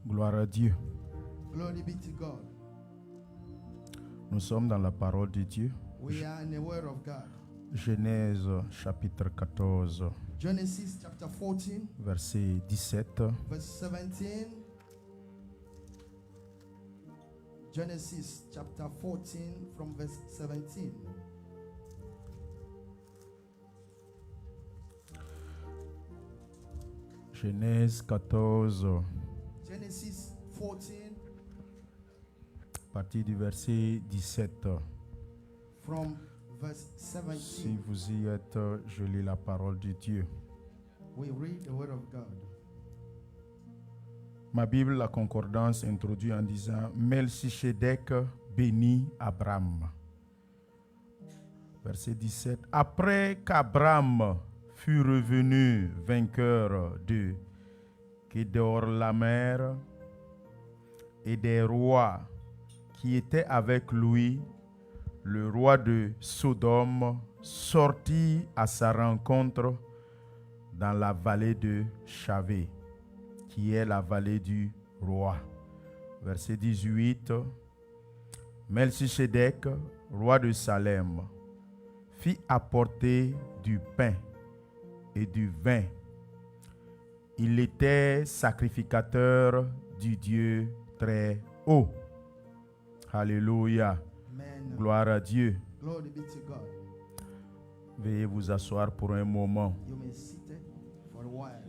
Gloire à Dieu. Glory be to God. Nous sommes dans la parole de Dieu. We are in the Word of God. Genèse chapitre 14, Genesis chapter 14, verset 17. verse 17. Genesis chapter 14 from verse 17. Genèse 14, Genesis 14 à partir du verset 17. from verse Si 17. vous y êtes, je lis la parole de Dieu. We read the Word of God. Ma Bible, la concordance, introduit en disant Melchisedec bénit Abraham. Verset 17. Après qu'Abraham fut revenu vainqueur de Kedorlamer et des rois qui étaient avec lui, le roi de Sodome sortit à sa rencontre dans la vallée de Chavé, qui est la vallée du roi. Verset 18. Melchisedec, roi de Salem, fit apporter du pain et du vin. Il était sacrificateur du Dieu très haut. Alléluia. Amen. Gloire à Dieu. Glory be to God. Veuillez vous asseoir pour un moment. You may sit for a while.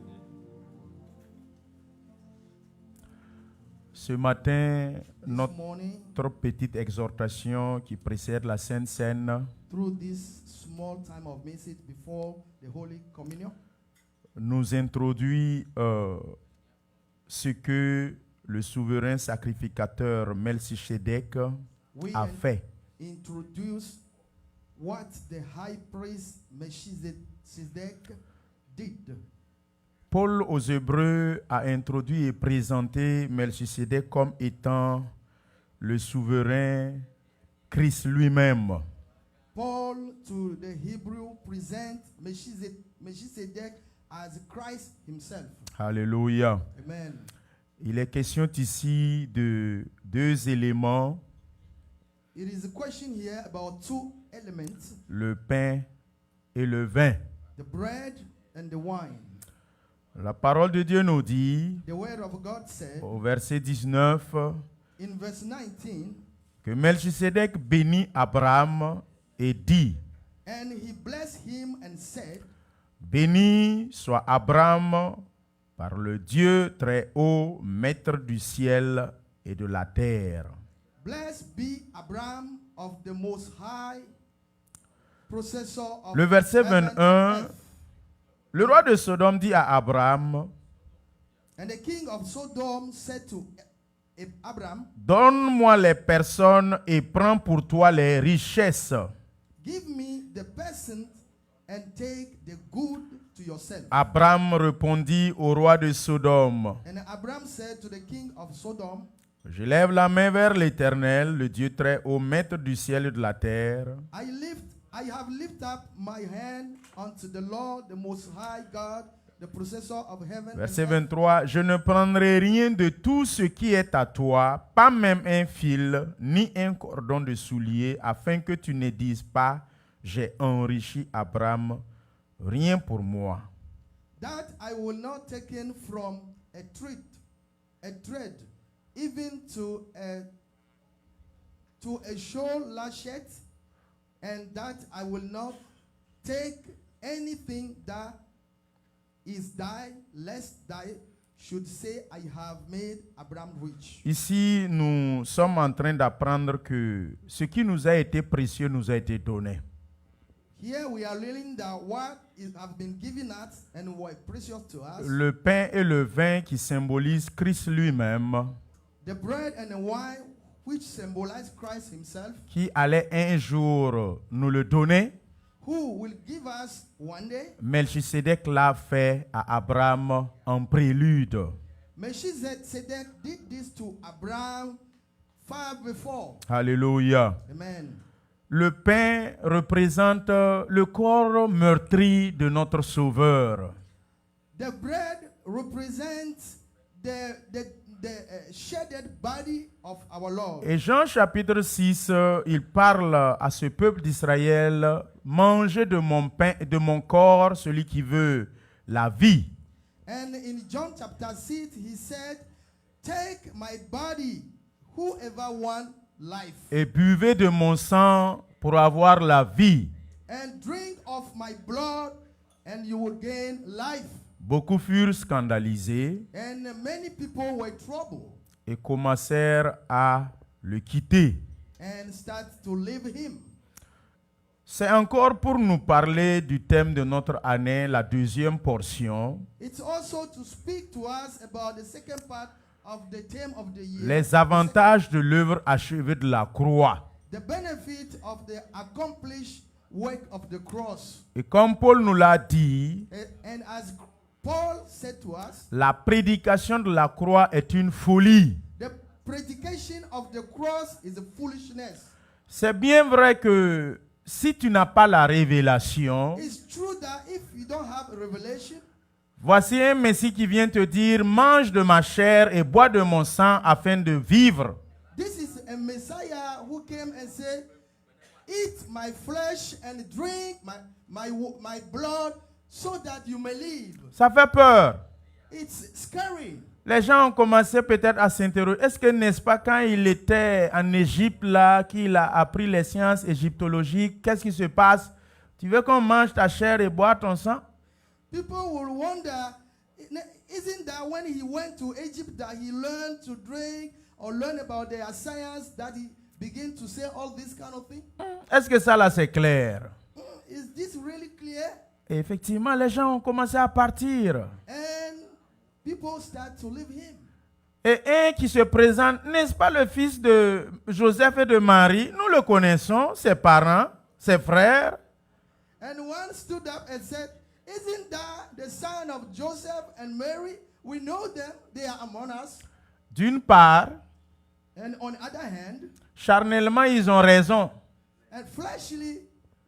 Ce matin, This notre morning, petite exhortation qui précède la Sainte Seine through this small time of message before the Holy Communion, nous introduit ce que le souverain sacrificateur Melchisedec we a fait. introduce what the high priest Melchizedek did. Paul aux Hébreux a introduit et présenté Melchisedec comme étant le souverain Christ lui-même. Paul to the Hebrew present Melchizedek as Christ himself. Alléluia. Amen. Il est question ici de deux éléments, It is a question here about two elements, le pain et le vin. the bread and the wine. La parole de Dieu nous dit, The word of God said au verset 19, in verse 19, que Melchisedec bénit Abraham et dit, and he blessed him and said, béni soit Abraham par le Dieu très haut, maître du ciel et de la terre. blessed be Abraham of the most high, possessor of Le verset heaven and 21, earth. le roi de Sodome dit à Abraham, And the king of Sodom said to Abraham, donne-moi les personnes et prends pour toi les richesses. give me the person and take the good to yourself. Abraham répondit au roi de Sodome, And Abraham said to the king of Sodom, je lève la main vers l'Éternel, le Dieu très haut, maître du ciel et de la terre, I have lifted up my hand unto the Lord, the most high God, the possessor of heaven verset and earth. 23, je ne prendrai rien de tout ce qui est à toi, pas même un fil, ni un cordon de soulier, afin que tu ne dises pas, j'ai enrichi Abraham, rien pour moi. That I will not take in from a thread, even to a shoal lashet, and that I will not take anything that is thy, lest thy should say, I have made Abraham rich. Ici, nous sommes en train d'apprendre que ce qui nous a été précieux nous a été donné. Here we are learning that what have been given us and were precious to us, Le pain et le vin qui symbolisent Christ lui-même, the bread and the wine which symbolize Christ himself, qui allait un jour nous le donner. who will give us one day. Melchisedec l'a fait à Abraham en prélude. Melchizedek did this to Abraham far before. Alléluia. Amen. Le pain représente le corps meurtri de notre Sauveur. The bread represents the shedded body of our Lord. Et Jean chapitre 6, il parle à ce peuple d'Israël, mangez de mon pain et de mon corps, celui qui veut la vie. And in John chapter 6, he said, take my body, whoever want life, Et buvez de mon sang pour avoir la vie. and drink of my blood, and you will gain life. Beaucoup furent scandalisés And many people were troubled et commencèrent à le quitter. and start to leave him. C'est encore pour nous parler du thème de notre année, la deuxième portion, It's also to speak to us about the second part of the theme of the year. les avantages de l'œuvre achevée de la croix. The benefit of the accomplished work of the cross. Et comme Paul nous l'a dit, And as Paul said to us, la prédication de la croix est une folie. the predication of the cross is a foolishness. C'est bien vrai que si tu n'as pas la révélation, It's true that if you don't have a revelation, voici un Messie qui vient te dire, mange de ma chair et bois de mon sang afin de vivre. this is a Messiah who came and said, eat my flesh and drink my blood so that you may live. Ça fait peur. It's scary. Les gens ont commencé peut-être à s'interroger. Est-ce que, n'est-ce pas, quand il était en Égypte, là, qu'il a appris les sciences égyptologiques, qu'est-ce qui se passe? Tu veux qu'on mange ta chair et boire ton sang? People will wonder, isn't that when he went to Egypt that he learned to drink or learn about their science that he began to say all this kind of thing? Est-ce que ça, là, c'est clair? Is this really clear? Et effectivement, les gens ont commencé à partir. And people start to leave him. Et un qui se présente, n'est-ce pas le fils de Joseph et de Marie? Nous le connaissons, ses parents, ses frères. And one stood up and said, isn't that the son of Joseph and Mary? We know them, they are among us. D'une part, And on the other hand, charnellement, ils ont raison. and fleshly,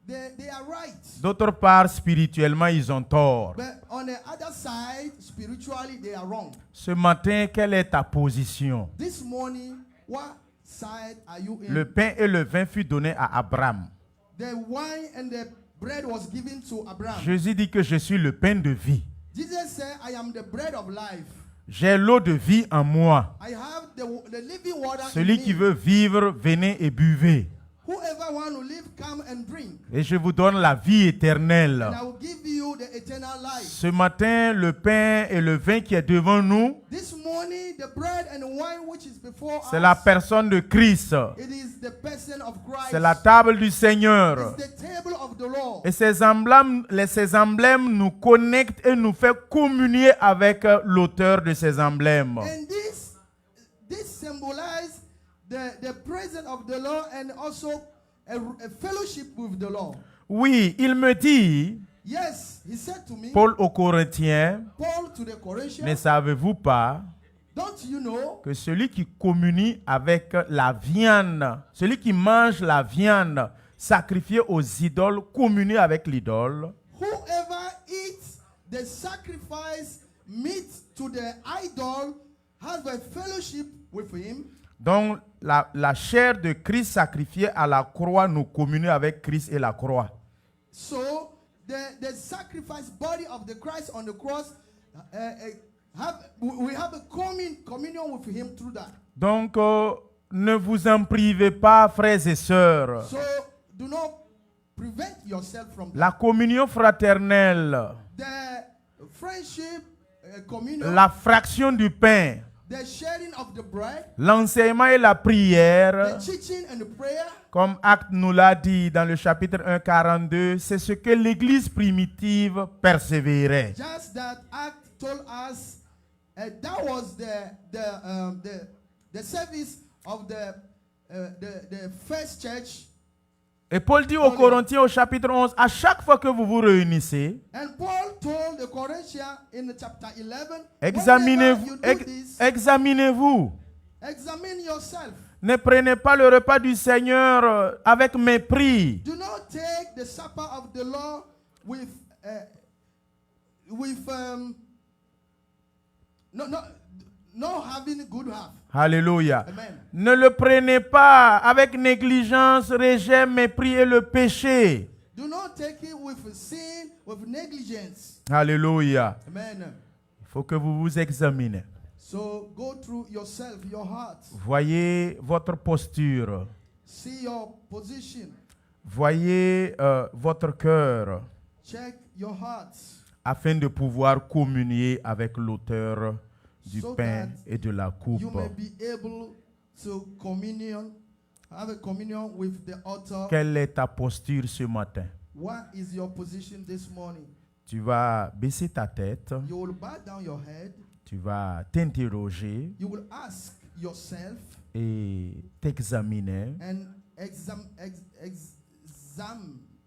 they are right. D'autre part, spirituellement, ils ont tort. But on the other side, spiritually, they are wrong. Ce matin, quelle est ta position? This morning, what side are you in? Le pain et le vin furent donnés à Abraham. The wine and the bread was given to Abraham. Jésus dit que je suis le pain de vie. Jesus said, I am the bread of life. J'ai l'eau de vie en moi. I have the living water Celui in qui me. veut vivre, venez et buvez. Whoever want to live, come and drink. Et je vous donne la vie éternelle. And I will give you the eternal life. Ce matin, le pain et le vin qui est devant nous, This morning, the bread and wine which is before c'est la us, personne de Christ. it is the person of Christ. C'est la table du Seigneur. It's the table of the Lord. Et ces emblèmes nous connectent et nous font communier avec l'auteur de ces emblèmes. And this symbolizes the presence of the Lord and also a fellowship with the Lord. Oui, il me dit, Yes, he said to me, Paul aux Corinthiens, Paul to the ne Corinthians, savez-vous pas don't you know que celui qui communie avec la viande, celui qui mange la viande sacrifiée aux idoles, communie avec l'idole? whoever eats the sacrifice meat to the idol has a fellowship with him? Donc, la chair de Christ sacrifiée à la croix nous communie avec Christ et la croix. So the sacrifice body of the Christ on the cross, we have a communion with him through that. Donc, ne vous en privez pas, frères et sœurs. So do not prevent yourself from that. La communion fraternelle, The friendship, communion, la fraction du pain, the sharing of the bread, l'enseignement et la prière, the teaching and the prayer, comme Acte nous l'a dit dans le chapitre 1, 42, c'est ce que l'Église primitive persévérait. just that Act told us that was the service of the first church. Et Paul dit aux Corinthiens au chapitre 11, à chaque fois que vous vous réunissez, And Paul told the Corinthians in chapter 11, examinez-vous, whenever you do this, examinez-vous. examine yourself. Ne prenez pas le repas du Seigneur avec mépris. Do not take the supper of the Lord with not having good heart. Alléluia. Amen. Ne le prenez pas avec négligence, rejet, mépris et le péché. Do not take it with sin, with negligence. Alléluia. Amen. Il faut que vous vous examinez. So go through yourself, your heart. Voyez votre posture. See your position. Voyez votre cœur Check your heart. afin de pouvoir communier avec l'auteur du So pain that et de la coupe. You may be able to have a communion with the author. Quelle est ta posture ce matin? What is your position this morning? Tu vas baisser ta tête, You will bow down your head. tu vas t'interroger You will ask yourself et t'examiner. and examine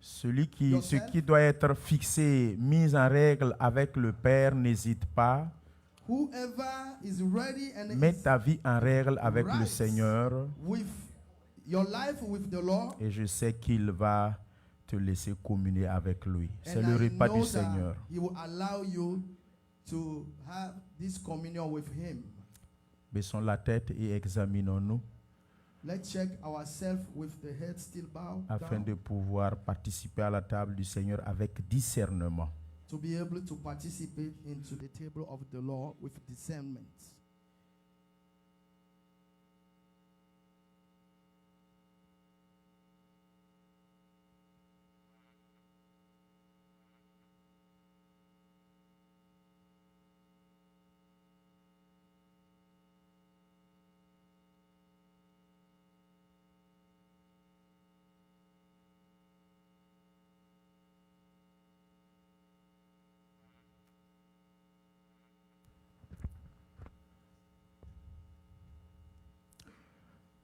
Ce qui doit être fixé, mis en règle avec le Père, n'hésite pas. whoever is ready and Mets is ta vie en règle avec le right Seigneur with your life with the Lord. et je sais qu'il va te laisser communier avec lui. C'est And le I repas know du that Seigneur. He will allow you to have this communion with Him. Baissons la tête et examinons-nous Let's check ourselves with the head still bowed afin down, de pouvoir participer à la table du Seigneur avec discernement. to be able to participate into the table of the Lord with discernment.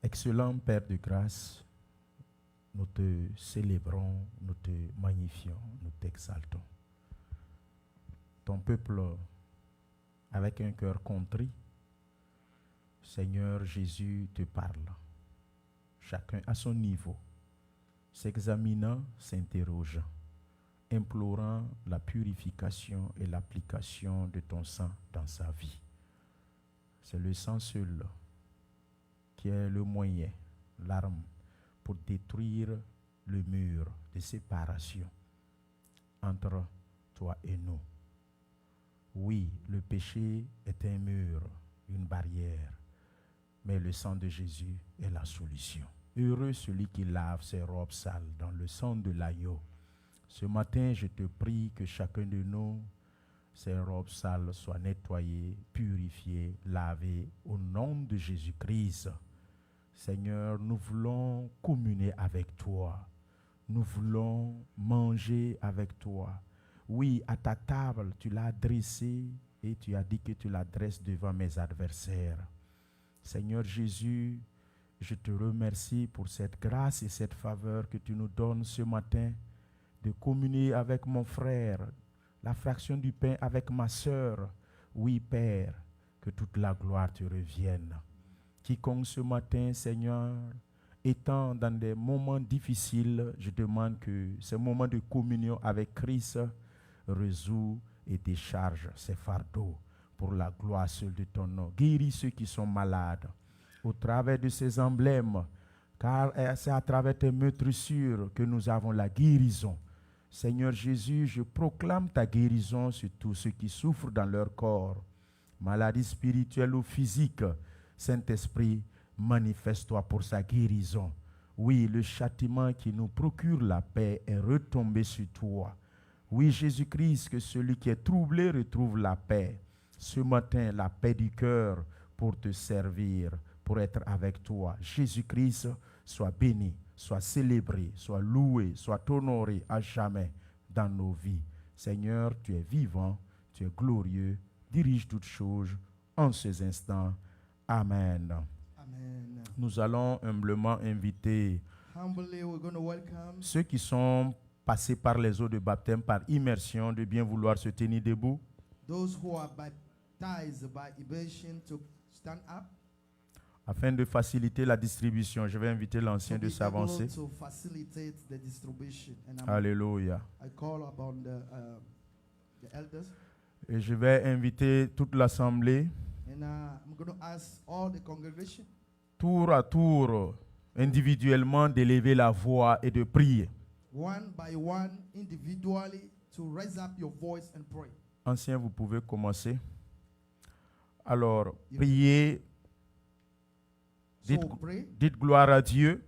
Excellent Père de grâce, nous te célébrons, nous te magnifions, nous t'exaltons. Ton peuple, avec un cœur contrit, Seigneur Jésus te parle. Chacun à son niveau, s'examinant, s'interrogeant, implorant la purification et l'application de ton sang dans sa vie. C'est le sang seul qui est le moyen, l'arme pour détruire le mur de séparation entre toi et nous. Oui, le péché est un mur, une barrière, mais le sang de Jésus est la solution. Heureux celui qui lave ses robes sales dans le sang de l'agneau. Ce matin, je te prie que chacun de nous, ses robes sales soient nettoyées, purifiées, lavées au nom de Jésus-Christ. Seigneur, nous voulons communier avec toi. Nous voulons manger avec toi. Oui, à ta table, tu l'as dressée et tu as dit que tu la dresses devant mes adversaires. Seigneur Jésus, je te remercie pour cette grâce et cette faveur que tu nous donnes ce matin de communier avec mon frère, la fraction du pain avec ma sœur. Oui, Père, que toute la gloire te revienne. Quiconque ce matin, Seigneur, étant dans des moments difficiles, je demande que ce moment de communion avec Christ résout et décharge ses fardeaux pour la gloire seule de ton nom. Guéris ceux qui sont malades au travers de ces emblèmes, car c'est à travers tes meurtrissures que nous avons la guérison. Seigneur Jésus, je proclame ta guérison sur tous ceux qui souffrent dans leur corps, maladie spirituelle ou physique. Saint-Esprit, manifeste-toi pour sa guérison. Oui, le châtiment qui nous procure la paix est retombé sur toi. Oui, Jésus-Christ, que celui qui est troublé retrouve la paix. Ce matin, la paix du cœur pour te servir, pour être avec toi. Jésus-Christ, sois béni, sois célébré, sois loué, sois honoré à jamais dans nos vies. Seigneur, tu es vivant, tu es glorieux, dirige toutes choses en ces instants. Amen. Amen. Nous allons humblement inviter Humbly, we're going to welcome ceux qui sont passés par les eaux de baptême, par immersion, de bien vouloir se tenir debout. those who are baptized by immersion to stand up. Afin de faciliter la distribution, je vais inviter To l'ancien de be s'avancer. able to facilitate the distribution. And Alléluia. I call upon the elders. Et je vais inviter toute l'assemblée And I'm going to ask all the congregation, tour à tour, individuellement, d'élever la voix et de prier. one by one, individually, to raise up your voice and pray. Anciens, vous pouvez commencer. Alors, priez, So pray. dites gloire à Dieu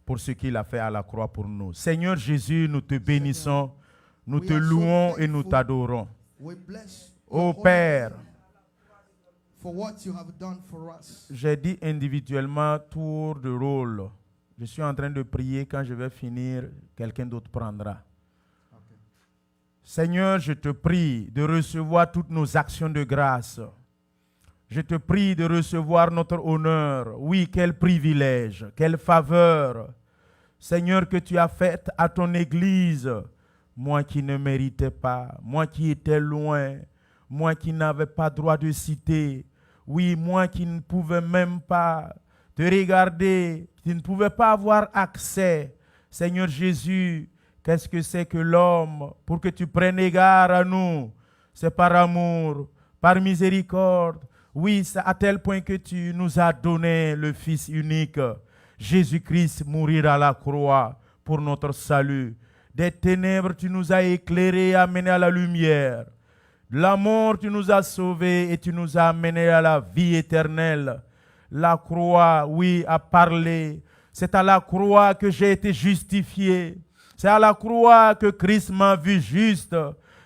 pour ce qu'il a fait à la croix pour nous. Seigneur Jésus, nous te bénissons, nous te louons et nous t'adorons. We bless Ô your holy Père, name for what you have done for us. j'ai dit individuellement tour de rôle. Je suis en train de prier. Quand je vais finir, quelqu'un d'autre prendra. Okay. Seigneur, je te prie de recevoir toutes nos actions de grâce. Je te prie de recevoir notre honneur. Oui, quel privilège, quelle faveur. Seigneur, que tu as fait à ton Église. Moi qui ne méritais pas, moi qui étais loin, moi qui n'avais pas droit de citer. Oui, moi qui ne pouvais même pas te regarder, qui ne pouvais pas avoir accès. Seigneur Jésus, qu'est-ce que c'est que l'homme pour que tu prennes égard à nous? C'est par amour, par miséricorde. Oui, c'est à tel point que tu nous as donné le Fils unique, Jésus-Christ, mourir à la croix pour notre salut. Des ténèbres, tu nous as éclairés et amenés à la lumière. De la mort, tu nous as sauvés et tu nous as amenés à la vie éternelle. La croix, oui, a parlé. C'est à la croix que j'ai été justifié. C'est à la croix que Christ m'a vu juste.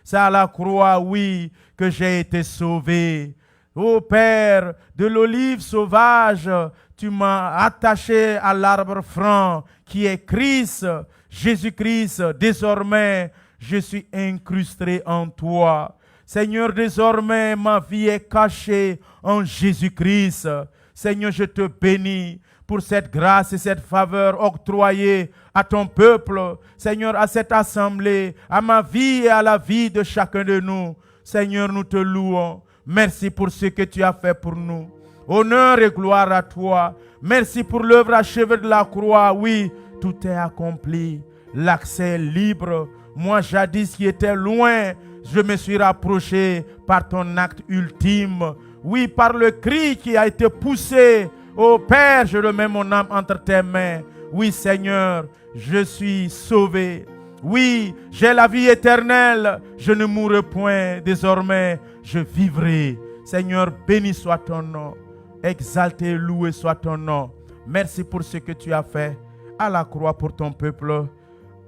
C'est à la croix, oui, que j'ai été sauvé. Ô Père, de l'olive sauvage, tu m'as attaché à l'arbre franc qui est Christ, Jésus-Christ. Désormais, je suis incrusté en toi. Seigneur, désormais, ma vie est cachée en Jésus-Christ. Seigneur, je te bénis pour cette grâce et cette faveur octroyée à ton peuple. Seigneur, à cette assemblée, à ma vie et à la vie de chacun de nous. Seigneur, nous te louons. Merci pour ce que tu as fait pour nous. Honneur et gloire à toi. Merci pour l'œuvre achevée de la croix. Oui, tout est accompli. L'accès est libre. Moi, jadis qui étais loin, je me suis rapproché par ton acte ultime. Oui, par le cri qui a été poussé. Ô Père, je remets mon âme entre tes mains. Oui, Seigneur, je suis sauvé. Oui, j'ai la vie éternelle. Je ne mourrai point. Désormais, je vivrai. Seigneur, béni soit ton nom. Exalté et loué soit ton nom. Merci pour ce que tu as fait à la croix pour ton peuple.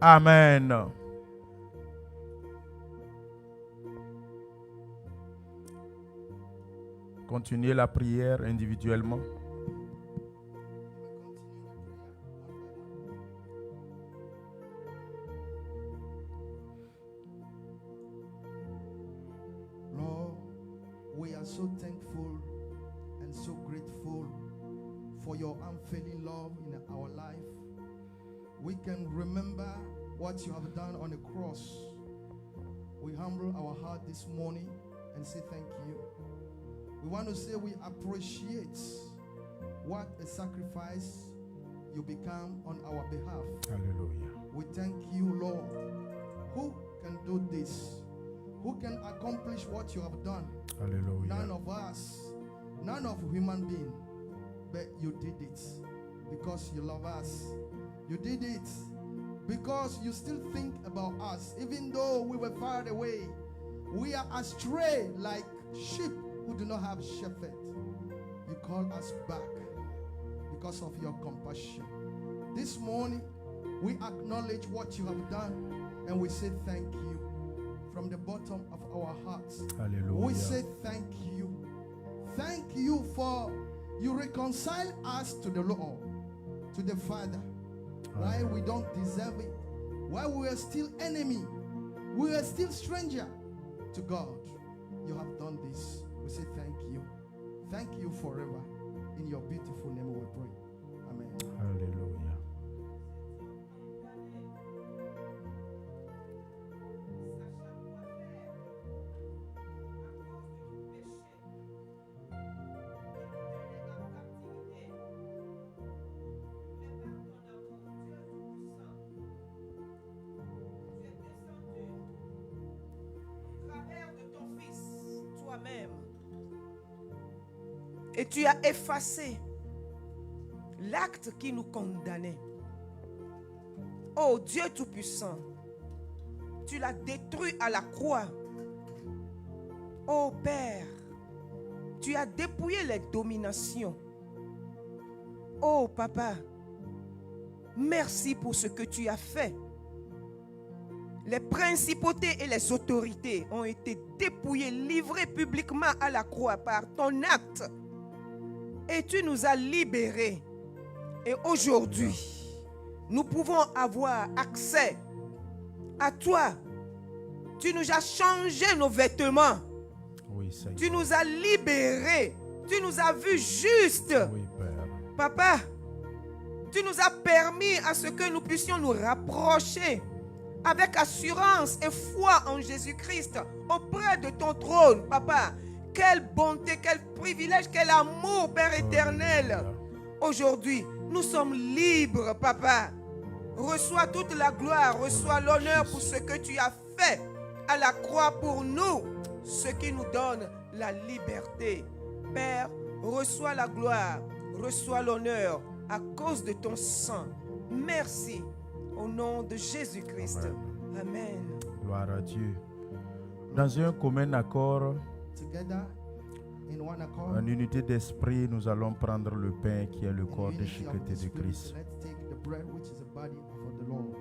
Amen. Continuez la prière individuellement. Lord, we are so thankful and so grateful for your unfailing love in our life. We can remember what you have done on the cross. We humble our heart this morning and say thank you. We want to say we appreciate what a sacrifice you become on our behalf. Hallelujah. We thank you, Lord. Who can do this? Who can accomplish what you have done? Hallelujah. None of us, none of human being, but you did it because you love us. You did it because you still think about us, even though we were far away. We are astray like sheep who do not have a shepherd. You call us back because of your compassion. This morning, we acknowledge what you have done and we say thank you from the bottom of our hearts. Hallelujah. We say thank you. Thank you for you reconcile us to the Lord, to the Father. Why we don't deserve it. Why we are still enemy. We are still stranger to God. You have done this. We say thank you. Thank you forever. In your beautiful name we pray. Amen. Hallelujah. Même Et tu as effacé l'acte qui nous condamnait. Oh Dieu Tout-Puissant, tu l'as détruit à la croix. Oh Père, tu as dépouillé les dominations. Oh Papa, merci pour ce que tu as fait. Les principautés et les autorités ont été dépouillées, livrées publiquement à la croix par ton acte. Et tu nous as libérés. Et aujourd'hui, nous pouvons avoir accès à toi. Tu nous as changé nos vêtements. Oui, Seigneur. Tu nous as libérés. Tu nous as vus justes. Oui, Père. Papa, tu nous as permis à ce que nous puissions nous rapprocher avec assurance et foi en Jésus-Christ auprès de ton trône, Papa. Quelle bonté, quel privilège, quel amour, Père éternel. Aujourd'hui, nous sommes libres, Papa. Reçois toute la gloire, reçois l'honneur pour ce que tu as fait à la croix pour nous, ce qui nous donne la liberté. Père, reçois la gloire, reçois l'honneur à cause de ton sang. Merci au nom de Jésus-Christ. Amen. Gloire à Dieu. Dans un commun accord, Together in one accord, en unité d'esprit, nous allons prendre le pain qui est le in corps unity of déchiqueté the de Spirit, Christ. let's take the bread which is the body of the Lord.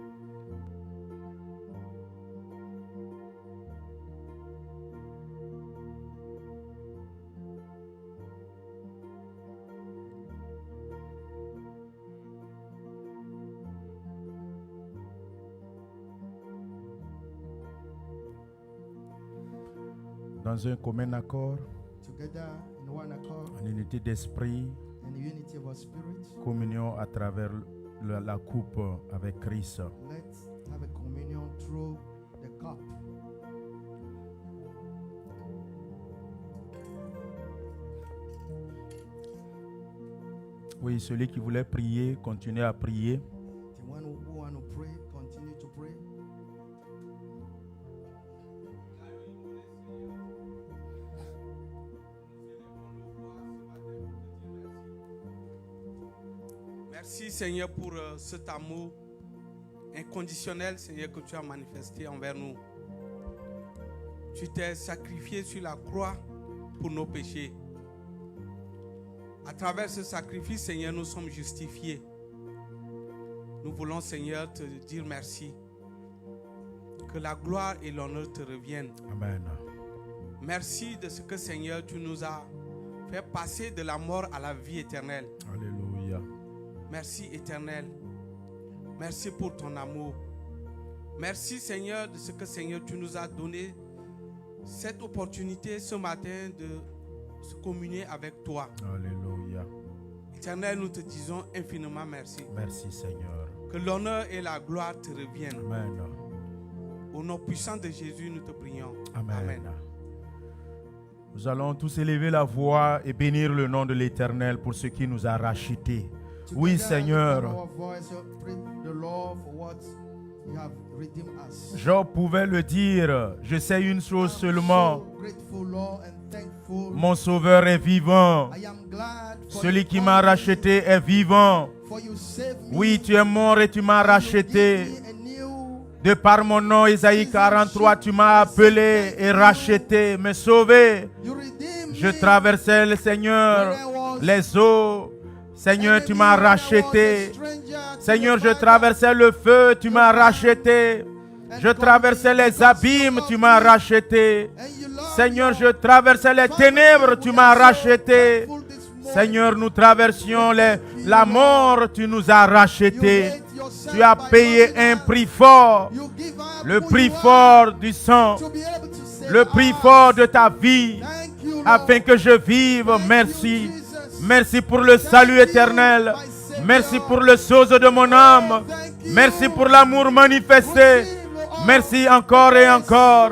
Dans un commun accord, Together in one accord, en unité d'esprit, in the unity of our spirit, communion à travers la coupe avec Christ. let's have a communion through the cup. Oui, celui qui voulait prier, continuez à prier. The one who want to pray, continue to pray. Merci Seigneur pour cet amour inconditionnel, Seigneur, que tu as manifesté envers nous. Tu t'es sacrifié sur la croix pour nos péchés. À travers ce sacrifice, Seigneur, nous sommes justifiés. Nous voulons, Seigneur, te dire merci. Que la gloire et l'honneur te reviennent. Amen. Merci de ce que, Seigneur, tu nous as fait passer de la mort à la vie éternelle. Alléluia. Merci éternel. Merci pour ton amour. Merci Seigneur de ce que Seigneur tu nous as donné cette opportunité ce matin de se communier avec toi. Alléluia. Éternel, nous te disons infiniment merci. Merci Seigneur. Que l'honneur et la gloire te reviennent. Amen. Au nom puissant de Jésus, nous te prions. Amen. Amen. Nous allons tous élever la voix et bénir le nom de l'Éternel pour ce qui nous a rachetés. Oui, Together, Seigneur. lift up our voice, praise the Lord for what He have redeemed us. Job pouvait le dire, je sais une chose seulement, So grateful, Lord, and thankful. mon Sauveur est vivant. I am glad for Celui you qui m'a calling racheté est vivant. me, for you saved me, Oui, tu es mort et tu m'as and you racheté. give me a new. De par mon nom, Isaïe 43, tu m'as appelé et racheté, me sauvé. You redeemed Je me. traversais le Seigneur, les eaux. Seigneur, tu m'as racheté. Seigneur, je traversais le feu, tu m'as racheté. Je traversais les abîmes, tu m'as racheté. Seigneur, je traversais les ténèbres, tu m'as racheté. Seigneur, nous traversions la mort, tu nous as rachetés. Tu as payé un prix fort, le prix fort du sang, le prix fort de ta vie, afin que je vive. Merci. Merci pour le salut éternel. Merci pour le source de mon âme. Merci pour l'amour manifesté. Merci encore et encore.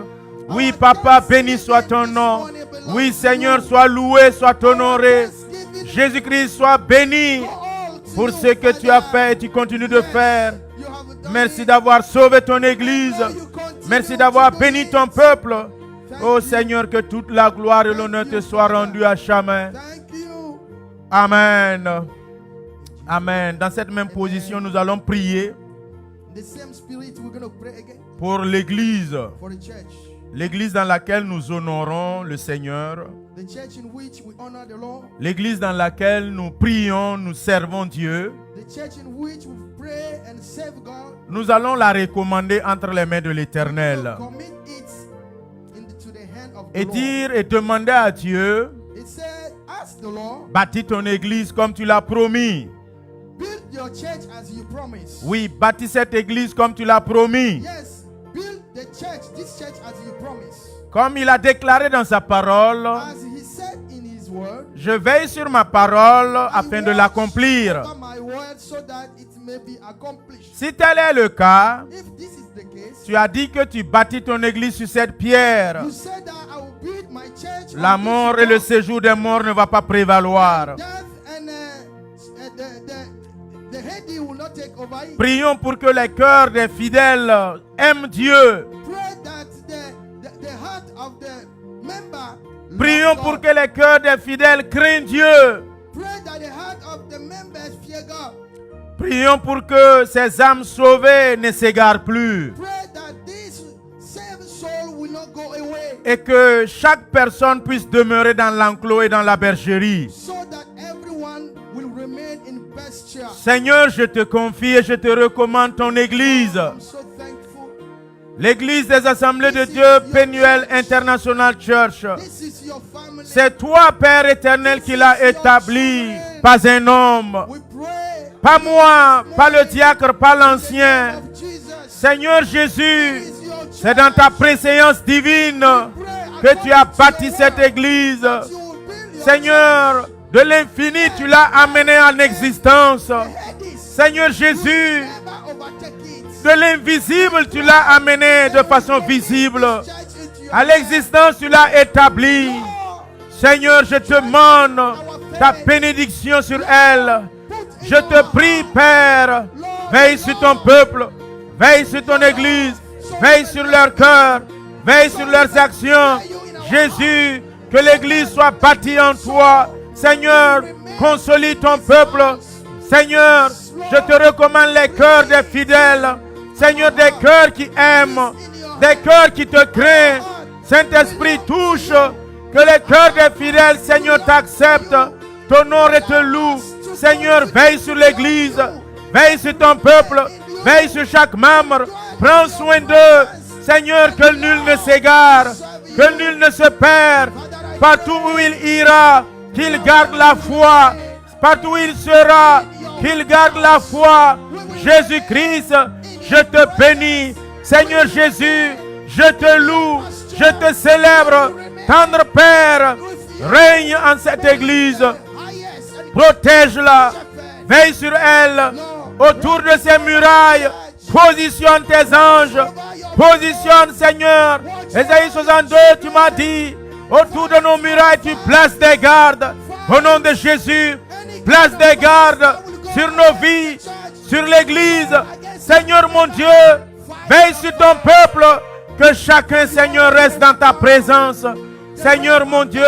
Oui, Papa, béni soit ton nom. Oui, Seigneur, sois loué, sois honoré. Jésus-Christ, sois béni pour ce que tu as fait et tu continues de faire. Merci d'avoir sauvé ton Église. Merci d'avoir béni ton peuple. Oh Seigneur, que toute la gloire et l'honneur te soient rendus à jamais. Amen. Amen. Dans cette même position, nous allons prier In the same spirit, we're going to pray again pour l'église. for the church. L'église dans laquelle nous honorons le Seigneur. The church in which we honor the Lord. L'église dans laquelle nous prions, nous servons Dieu. The church in which we pray and serve God. Nous allons la recommander entre les mains de l'Éternel. Commit it into the hand of the Et Lord. dire et demander à Dieu, It said, ask the Lord, bâtis ton église comme tu l'as promis. build your church as you promised. Oui, bâtis cette église comme tu l'as promis. Yes, build the church, this church as you promised. Comme il a déclaré dans sa parole, As he said in his word, je veille sur ma parole afin de l'accomplir. over my word so that it may be accomplished. Si tel est le cas, If this is the case, tu as dit que tu bâtis ton église sur cette pierre. you said that I will build my church. La on this mort et le rock. séjour des morts ne va pas prévaloir. Death and the heady will not take over it. Prions pour que les cœurs des fidèles aiment Dieu. Pray that the heart of the member love Prions God. pour que les cœurs des fidèles craignent Dieu. Pray that the heart of the members fear God. Prions pour que ces âmes sauvées ne s'égarent plus. Pray that this saved soul will not go away, Et que chaque personne puisse demeurer dans l'enclos et dans la bergerie. so that everyone will remain in pasture. Seigneur, je te confie et je te recommande ton église. I'm so thankful. L'église des Assemblées de Dieu, Pénuel International Church. This is your family. C'est toi, Père éternel, qui l'as établi, pas un homme. We pray. Pas moi, pas le diacre, pas l'ancien. Of Jesus. Seigneur Jésus, Is your c'est dans ta préséance divine que tu as bâti cette église. you will build your Seigneur, de l'infini, tu l'as amené en existence. Hades. Seigneur Jésus, Never overtake it. de l'invisible, tu l'as amené de façon visible. Church into your À l'existence, tu l'as établi. Lord. Seigneur, je te demande ta bénédiction sur elle. Je te prie, Père, veille sur ton peuple, veille sur ton église, veille sur leur cœur, veille sur leurs actions. Jésus, que l'église soit bâtie en toi. Seigneur, consolide ton peuple. Seigneur, je te recommande les cœurs des fidèles. Seigneur, des cœurs qui aiment, des cœurs qui te craignent. Saint-Esprit, touche. Que les cœurs des fidèles, Seigneur, t'acceptent, t'honorent et te louent. Seigneur, veille sur l'église, veille sur ton peuple, veille sur chaque membre. Prends soin d'eux. Seigneur, que nul ne s'égare, que nul ne se perd. Partout où il ira, qu'il garde la foi. Partout où il sera, qu'il garde la foi. Jésus-Christ, je te bénis. Seigneur Jésus, je te loue, je te célèbre. Tendre Père, règne en cette église. Protège-la, veille sur elle, autour de ses murailles. Positionne tes anges, positionne, Seigneur. Ésaïe 62, tu m'as dit, autour de nos murailles, tu places des gardes. Au nom de Jésus, place des gardes sur nos vies, sur l'église. Seigneur mon Dieu, veille sur ton peuple, que chacun, Seigneur, reste dans ta présence. Seigneur mon Dieu,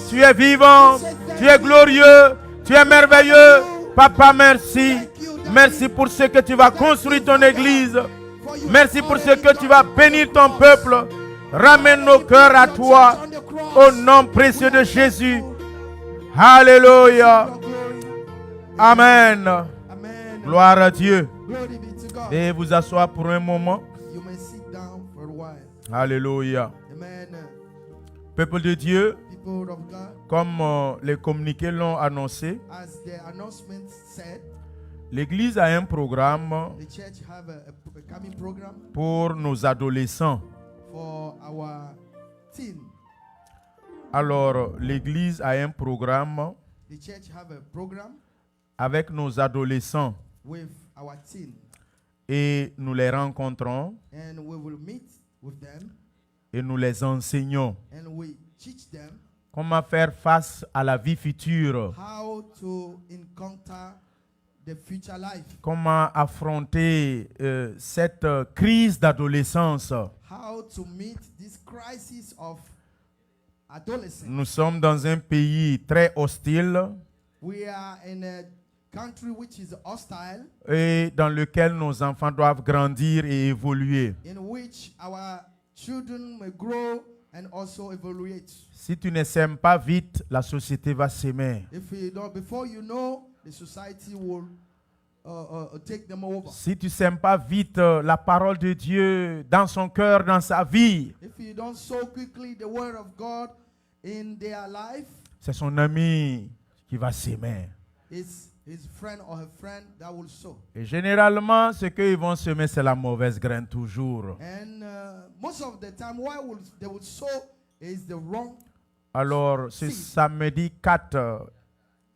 tu es vivant, tu es glorieux, tu es merveilleux. Papa, merci. Merci pour ce que tu vas construire ton église. Merci pour ce que tu vas bénir ton peuple. Ramène nos cœurs à toi. Au nom précieux de Jésus. Alléluia. Amen. Amen. Gloire à Dieu. Glory be to God. Veuillez vous asseoir pour un moment. You may sit down for a while. Alléluia. Amen. Peuple de Dieu, People of God, comme les communiqués l'ont annoncé, as the announcement said, l'Église a un programme the church have a coming program pour nos adolescents. for our teen. Alors, l'Église a un programme The church have a program avec nos adolescents with our teen, et nous les rencontrons and we will meet with them et nous les enseignons and we teach them comment faire face à la vie future, how to encounter the future life, comment affronter cette crise d'adolescence. how to meet this crisis of adolescence. Nous sommes dans un pays très hostile We are in a country which is hostile, et dans lequel nos enfants doivent grandir et évoluer. in which our children may grow and also evaluate. Si tu ne sèmes pas vite, la société va s'aimer. If you don't, before you know, the society will take them over. Si tu sèmes pas vite la parole de Dieu dans son cœur, dans sa vie, If you don't sow quickly the word of God in their life, c'est son ami qui va s'aimer. it's his friend or her friend that will sow. Et généralement, ce qu'ils vont semer, c'est la mauvaise graine toujours. And most of the time, they will sow is the wrong. Alors, ce Si. samedi 4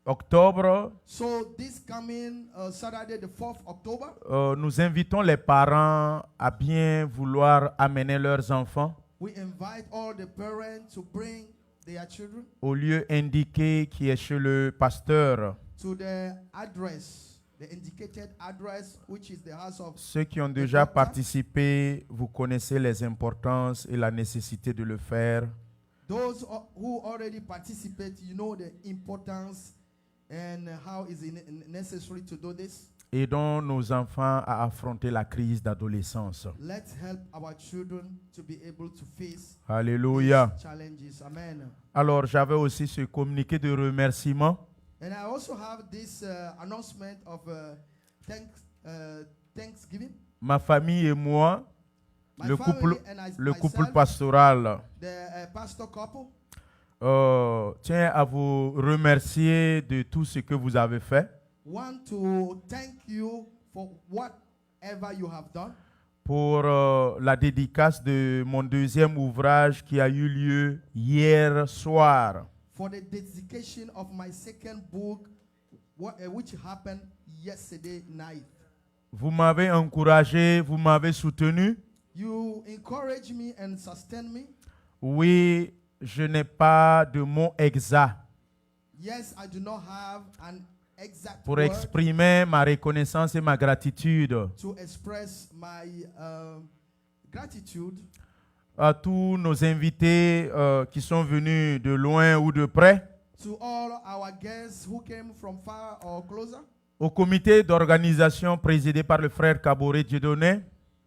octobre, So this coming Saturday, the 4th October, nous invitons les parents à bien vouloir amener leurs enfants we invite all the parents to bring their children au lieu indiqué qui est chez le pasteur. to the address, the indicated address, which is the house of. Ceux qui ont déjà participé, vous connaissez les importances et la nécessité de le faire. Those who already participate, you know the importance and how is it necessary to do this. Aidons nos enfants à affronter la crise d'adolescence. Let's help our children to be able to face Alléluia. these challenges. Amen. Alors, j'avais aussi ce communiqué de remerciement. And I also have this announcement of Thanksgiving. Ma famille et moi, My le family couple, and le couple myself, pastoral, the pastor couple, tient à vous remercier de tout ce que vous avez fait want to thank you for whatever you have done pour la dédicace de mon deuxième ouvrage qui a eu lieu hier soir. for the dedication of my second book, which happened yesterday night. Vous m'avez encouragé, vous m'avez soutenu. You encourage me and sustain me. Oui, je n'ai pas de mot exact Yes, I do not have an exact pour word exprimer ma reconnaissance et ma gratitude to express my gratitude à tous nos invités qui sont venus de loin ou de près, to all our guests who came from far or closer, au comité d'organisation présidé par le frère Kaboré Dieudonné,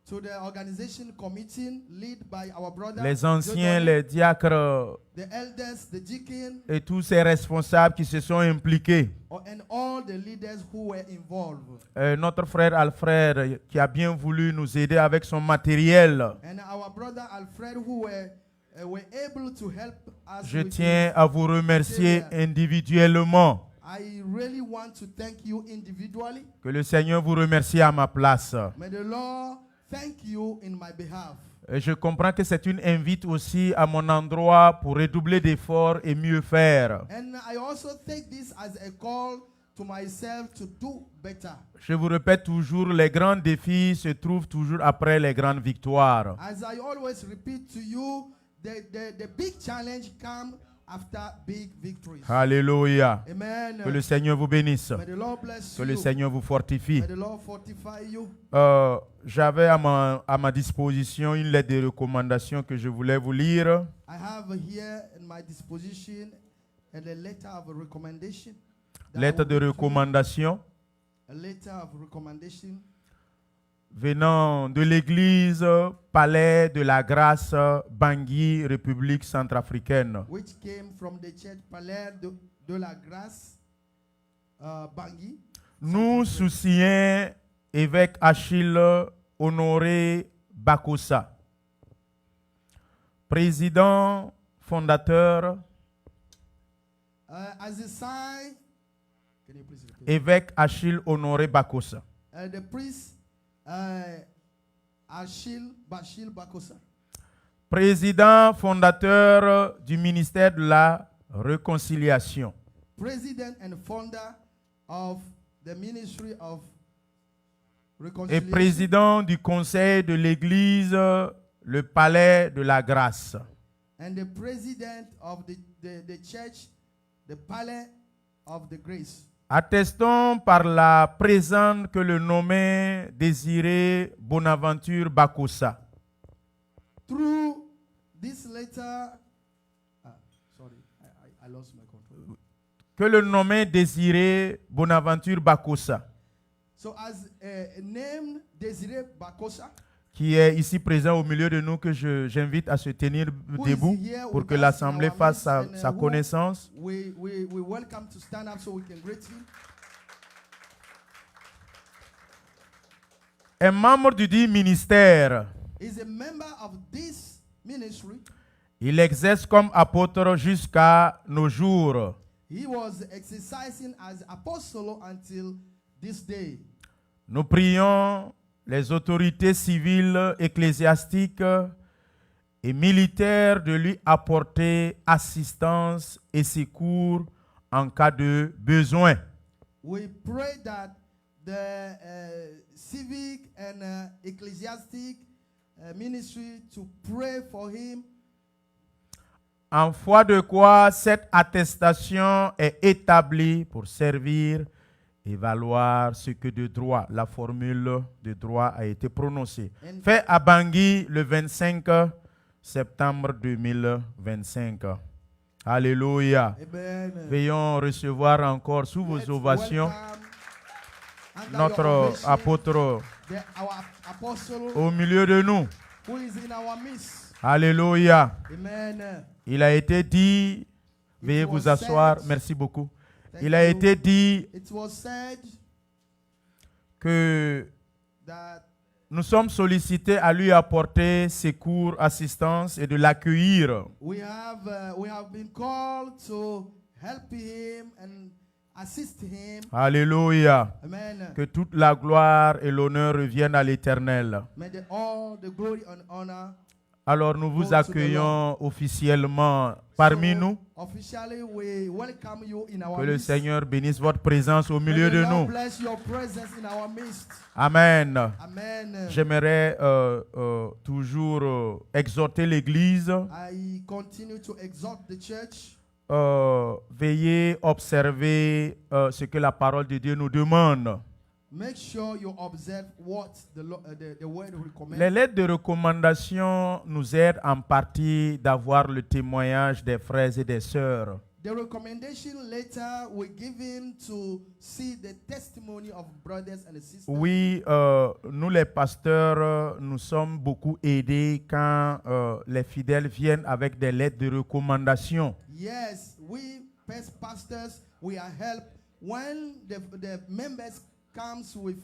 to the organization committee led by our brother, les anciens, Dieudonné, les diacres the elders, the deacon, et tous ces responsables qui se sont impliqués. and all the leaders who were involved. Notre frère Alfred qui a bien voulu nous aider avec son matériel. And our brother Alfred who were able to help us. Je with tiens his à vous remercier material. individuellement. I really want to thank you individually. Que le Seigneur vous remercie à ma place. May the Lord thank you in my behalf. Et je comprends que c'est une invite aussi à mon endroit pour redoubler d'efforts et mieux faire. And I also take this as a call to myself to do better. Je vous répète toujours, les grands défis se trouvent toujours après les grandes victoires. As I always repeat to you, the big challenge comes after big victories. Alléluia. Amen. Que le Seigneur vous bénisse. May the Lord bless Que le you. Seigneur vous fortifie. May the Lord fortify you. J'avais à ma disposition une lettre de recommandation que je voulais vous lire. I have here in my disposition a letter of recommendation. that I Lettre will de read to you. recommandation A letter of recommendation venant de l'église Palais de la Grâce, Bangui, République centrafricaine. which came from the church Palais de la Grâce, Bangui. Nous, Soucien, évêque Achille Honoré Bakosa, président fondateur, As a sign, can you please repeat? évêque Achille Honoré Bakosa, The priest Achille Bachil Bakosa, président fondateur du ministère de la Réconciliation, president and founder of the Ministry of et Reconciliation, président du conseil de l'église, le Palais de la Grâce. and the president of the church, the Palais of the Grace. Attestons par la présente que le nommé Désiré Bonaventure Bakosa Through this letter, sorry, I lost my control. que le nommé Désiré Bonaventure Bakosa, So as named Desiree Bakosa, qui est ici présent au milieu de nous, que j'invite à se tenir who is debout here pour with que us in l'Assemblée our fasse midst and, sa who connaissance. we welcome to stand up so we can greet him. Un membre du dit ministère. He's a member of this ministry. Il exerce comme apôtre jusqu'à nos jours. He was exercising as apostle until this day. Nous prions les autorités civiles, ecclésiastiques et militaires de lui apporter assistance et secours en cas de besoin. We pray that the civic and ecclesiastic ministry to pray for him, En foi de quoi cette attestation est établie pour servir et valoir ce que de droit, la formule de droit a été prononcée. And- Fait à Bangui le 25 septembre 2025. Alléluia. amen. Veillons recevoir encore sous vos Let's ovations welcome under your notre ovation, apôtre our apostle au milieu de nous. who is in our midst. Alléluia. Amen. Il a été dit, veuillez was vous asseoir, said- merci beaucoup. Thank Il a you. été dit It was said que that nous sommes sollicités à lui apporter secours, assistance et de l'accueillir. we have been called to help him and assist him. Alléluia. Amen. Que toute la gloire et l'honneur reviennent à l'Éternel. May all the glory and honor. Alors nous Go vous to the accueillons officiellement parmi So, nous. officially, we welcome you in our Que le midst. Seigneur bénisse votre présence au May milieu the de Lord nous. bless your presence in our midst. Amen. Amen. J'aimerais toujours exhorter l'Église. I continue to exhort the church. Veillez observer ce que la parole de Dieu nous demande. Make sure you observe what the word recommends. Les lettres de recommandation nous aident en partie d'avoir le témoignage des frères et des sœurs. The recommendation letter we give him to see the testimony of brothers and sisters. Oui, nous les pasteurs, nous sommes beaucoup aidés quand les fidèles viennent avec des lettres de recommandation. Yes, we pastors, we are helped when the members comes with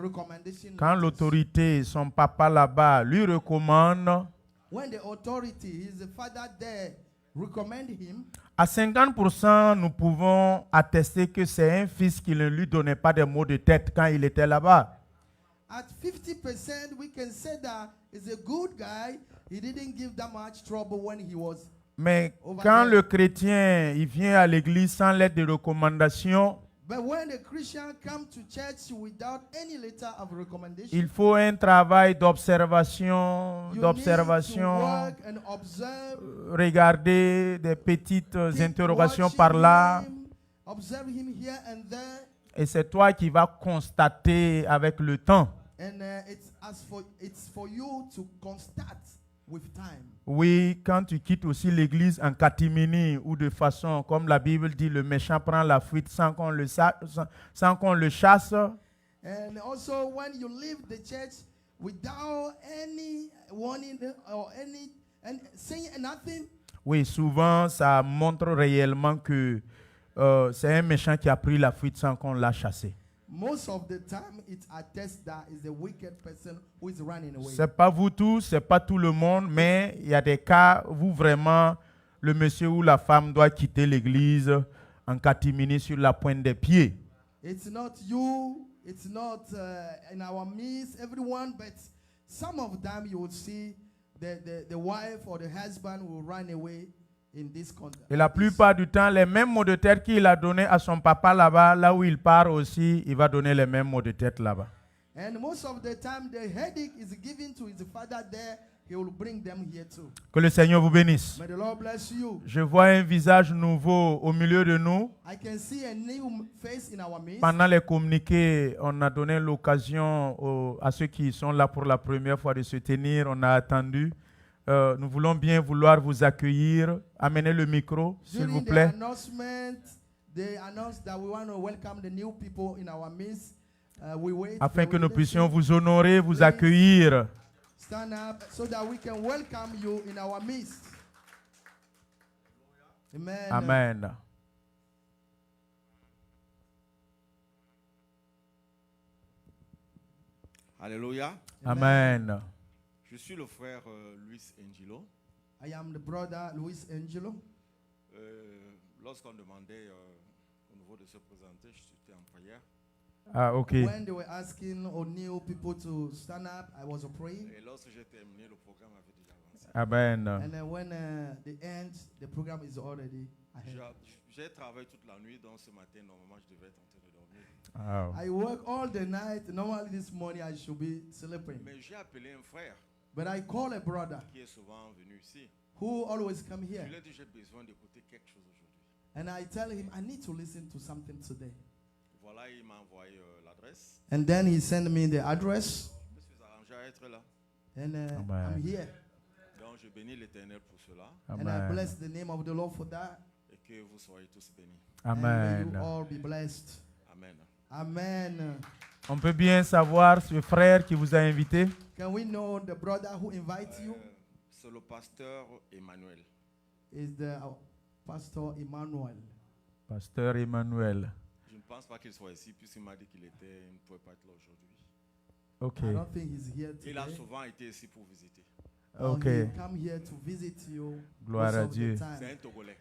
recommendation. Quand letters. l'autorité, son papa là-bas, lui recommande, When the authority, his father there, recommend him, à 50%, nous pouvons attester que c'est un fils qui ne lui donnait pas des maux de tête quand il était là-bas. at 50%, we can say that he's a good guy. He didn't give that much trouble when he was. Mais Over quand there. le chrétien il vient à l'église sans lettre de recommandation, But when the Christian come to church without any letter of recommendation, il faut un travail d'observation, you need to d'observation, work and observe. regarder des petites keep interrogations watching par là. him, observe him here and there, Et c'est toi qui vas constater avec le temps. and it's for you to constate with time. Oui, quand tu quittes aussi l'église en catimini ou de façon, comme la Bible dit, le méchant prend la fuite sans qu'on le, sans qu'on le chasse. And also when you leave the church without any warning or any and saying nothing, Oui, souvent, ça montre réellement que c'est un méchant qui a pris la fuite sans qu'on l'a chassé. most of the time it attests that is a wicked person who is running away. C'est pas vous tous, c'est pas tout le monde, mais il y a des cas où vraiment le monsieur ou la femme doit quitter l'église en catimini sur la pointe des pieds. It's not you, it's not in our midst, everyone, but some of them you will see the wife or the husband will run away in this context. Et la plupart du temps, les mêmes mots de tête qu'il a donné à son papa là-bas, là où il part aussi, il va donner les mêmes mots de tête là-bas. And most of the time the headache is given to his father there, he will bring them here too. Que le Seigneur vous bénisse. May the Lord bless you. Je vois un visage nouveau au milieu de nous. I can see a new face in our midst. Pendant les communiqués, on a donné l'occasion à ceux qui sont là pour la première fois de se tenir. On a attendu. Nous voulons bien vouloir vous accueillir. Amenez le micro, s'il vous During the plaît. announcement, they announced that we want to welcome the new people in our midst. We wait. afin for que nous leadership. puissions vous honorer, vous Please. accueillir. Stand up so that we can welcome you in our midst. Amen. Amen. Alléluia. Amen. Je suis le frère Luis Angelo. I am the brother Luis Angelo. Lorsqu'on demandait au niveau de se présenter, j'étais en prière. Ah, ok. When they were asking or new people to stand up, I was praying. Et lorsque j'ai terminé, le programme avait déjà avancé. Amen. And then when the end, the program is already ahead. J'ai travaillé toute la nuit, donc ce matin, normalement, je devais être en train de dormir. Ah, I work all the night. Normally this morning I should be sleeping. Mais j'ai appelé un frère But I call a brother qui est souvent venu ici. who always come Je here. lui ai dit, j'ai besoin d'écouter quelque chose aujourd'hui. And I tell him, I need to listen to something today. Voilà, il m'a envoyé l'adresse. And then he sent me the address. Je me suis arrangé à être là. And Amen. I'm here. Donc, je bénis l'Éternel pour cela And I Amen. bless the name of the Lord for that. et que vous soyez tous bénis. And may you Amen. all be blessed. Amen. Amen. On peut bien savoir ce frère qui vous a invité. Can we know the brother who invites you? C'est le pasteur Emmanuel. Is the Pastor Emmanuel. Pasteur Emmanuel. Je ne pense pas qu'il soit ici, puisqu'il m'a dit qu'il ne pouvait pas être là aujourd'hui. Ok. I don't think he's here Il a today. souvent été ici pour visiter. Ok. He come here to visit you. Gloire most à of the Dieu. time. C'est un Togolais.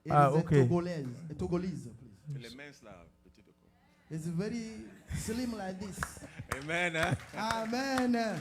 It Ah, is okay. a Togolese, please. Il est mince là, petit de corps. It's very slim like this. Amen. Hein? Amen.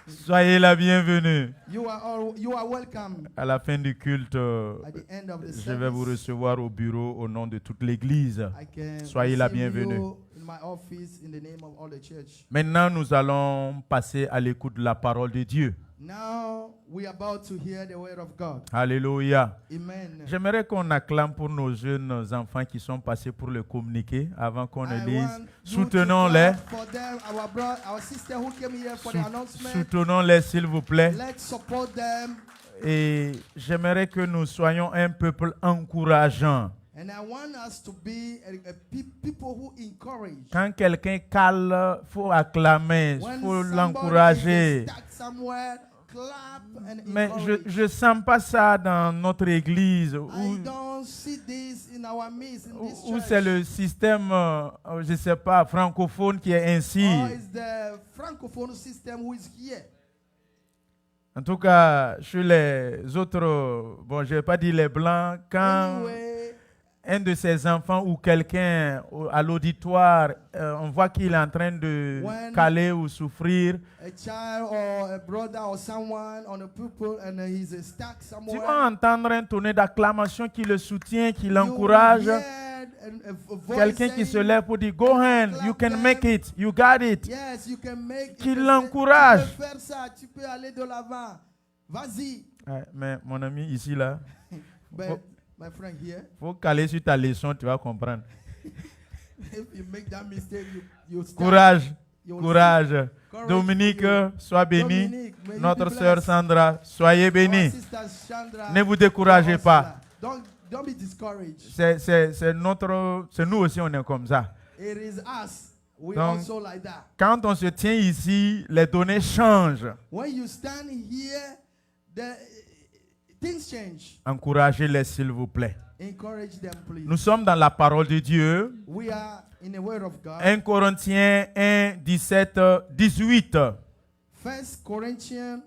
Soyez la bienvenue. You are welcome. À la fin du culte, At the end of the je vais vous service, recevoir au bureau au nom de toute l'Église. I can Soyez la receive bienvenue. you in my office in the name of all the church. Maintenant, nous allons passer à l'écoute de la parole de Dieu. Now we are about to hear the word of God. Alléluia. Amen. J'aimerais qu'on acclame pour nos jeunes enfants qui sont passés pour le communiquer avant qu'on ne I dise. want you to Soutenons-les. clap for them, our brother, our sister who came here for the announcement. Soutenons-les, s'il vous plaît. Let's support them. Et j'aimerais que nous soyons un peuple encourageant. And I want us to be people who encourage. Quand quelqu'un cale, il faut acclamer, il When faut somebody l'encourager. is stuck somewhere, clap and Mais encourage. je ne sens pas ça dans notre église I où, don't see this in our midst, in this où church. c'est le système, je ne sais pas, francophone qui est ainsi. Or is the francophone system who is here? En tout cas, chez les autres, bon, je ne vais pas dire les blancs, quand Anyway, un de ses enfants ou quelqu'un à l'auditoire, on voit qu'il est en train de When- caler ou souffrir, a child or a brother or someone on a pupil and he's stuck tu somewhere. vas entendre un tonnerre d'acclamation qui le soutient, qui you l'encourage. hear a voice Quelqu'un qui se saying, lève pour dire, go ahead, you can make it, you got it. yes, you can make Qui you can l'encourage. Tu peux faire ça, tu peux aller de l'avant. Vas-y. Ouais, mais mon ami ici, là, But Oh. my friend here, faut caler sur ta leçon, tu vas comprendre. if you make that mistake, you stop. Courage, You'll courage. Courage Dominique, to you. sois béni. Dominique, may you Notre be sœur blessed. Sandra, soyez Our bénis. sister Chandra, Ne vous découragez also pas. là. Don't be discouraged. C'est nous aussi, on est comme ça. It is us. We Donc, also like that. Quand on se tient ici, les données changent. When you stand here, the things change. Encouragez-les, s'il vous plaît. Encourage them, please. Nous sommes dans la parole de Dieu. We are in the Word of God. 1 Corinthiens 1, 17, 18. 1 Corinthians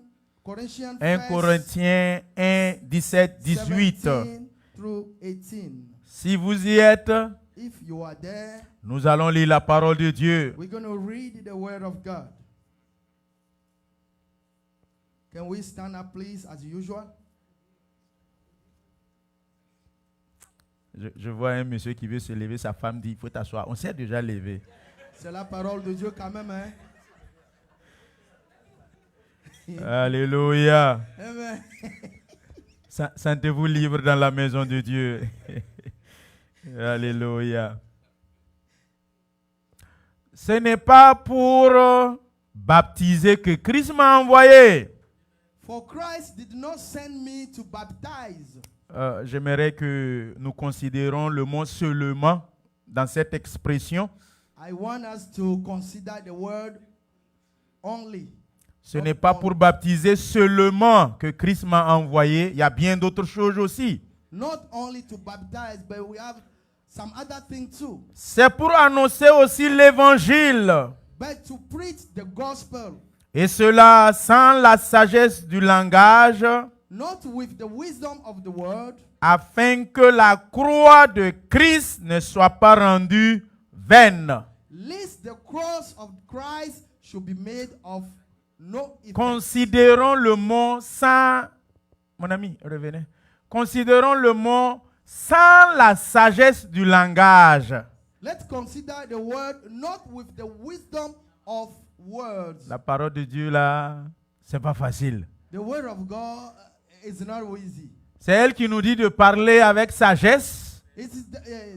1 Corinthiens 1, 17, 18. 17 through 18. Si vous y êtes, If you are there, nous allons lire la parole de Dieu. we're going to read the Word of God. Can we stand up, please, as usual? Je vois un monsieur qui veut se lever, sa femme dit, il faut t'asseoir. On s'est déjà levé. C'est la parole de Dieu quand même, hein? Alléluia. Amen. Sentez-vous libre dans la maison de Dieu. Alléluia. Ce n'est pas pour baptiser que Christ m'a envoyé. For Christ did not send me to baptize. j'aimerais que nous considérons le mot seulement dans cette expression. I want us to consider the word only. Ce n'est pas pour baptiser seulement que Christ m'a envoyé. Il y a bien d'autres choses aussi. Not only to baptize, but we have some other thing too. C'est pour annoncer aussi l'évangile. But to preach the gospel, Et cela sans la sagesse du langage, not with the wisdom of the world, afin que la croix de Christ ne soit pas rendue vaine. lest the cross of Christ should be made of no effect. Considérons le mot sans... Mon ami, revenez. Considérons le mot sans la sagesse du langage. Let's consider the word not with the wisdom of words. La parole de Dieu là, c'est pas facile. The word of God is not easy. C'est elle qui nous dit de parler avec sagesse. It is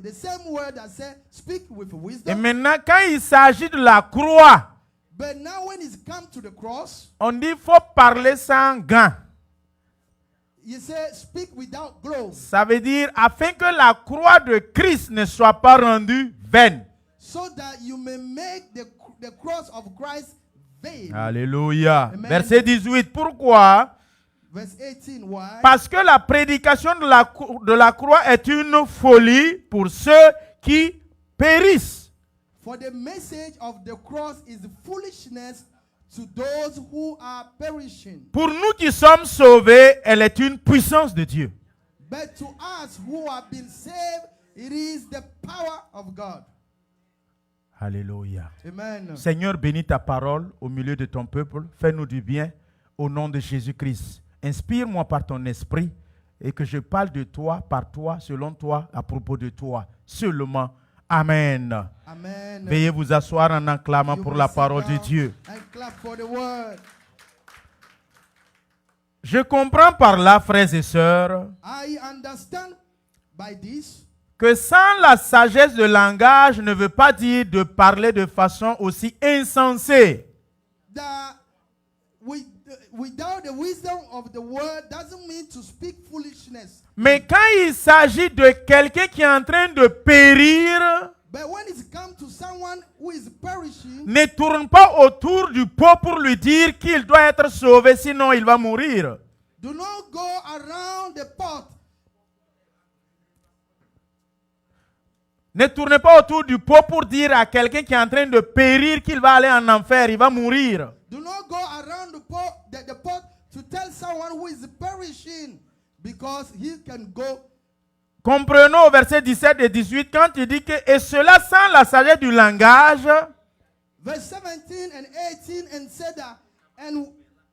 the same word that says speak with Et wisdom. maintenant, quand il s'agit de la croix, But now when it's come to the cross, on dit qu'il faut parler sans gants. you say speak without gloves, Ça veut dire afin que la croix de Christ ne soit pas rendue vaine. so that you may make the cross of Christ vain. Alléluia. Amen. Verset 18. Pourquoi? Verse 18, why? Parce que la prédication de la croix est une folie pour ceux qui périssent. For the message of the cross is foolishness to those who are perishing. Pour nous qui sommes sauvés, elle est une puissance de Dieu. But to us who have been saved, it is the power of God. Alléluia. Amen. Seigneur, bénis ta parole au milieu de ton peuple. Fais-nous du bien au nom de Jésus-Christ. Inspire-moi par ton esprit et que je parle de toi, par toi, selon toi, à propos de toi. Seulement. Amen. Amen. Veuillez vous asseoir en acclamant You pour may la sit parole de down Dieu. and clap for the word. Je comprends par là, frères et sœurs, I understand by this que sans la sagesse de langage ne veut pas dire de parler de façon aussi insensée. that without the wisdom of the word doesn't mean to speak foolishness. Mais quand il s'agit de quelqu'un qui est en train de périr, But when it's come to someone who is perishing, ne tourne pas autour du pot pour lui dire qu'il doit être sauvé, sinon il va mourir. do not go around the pot. Ne tournez pas autour du pot pour dire à quelqu'un qui est en train de périr qu'il va aller en enfer, il va mourir. Do not go around the pot to tell someone who is perishing, because he can go. Comprenons au verset 17 et 18 quand il dit que, et cela sans la sagesse du langage, Verse 17 and 18 and said that, and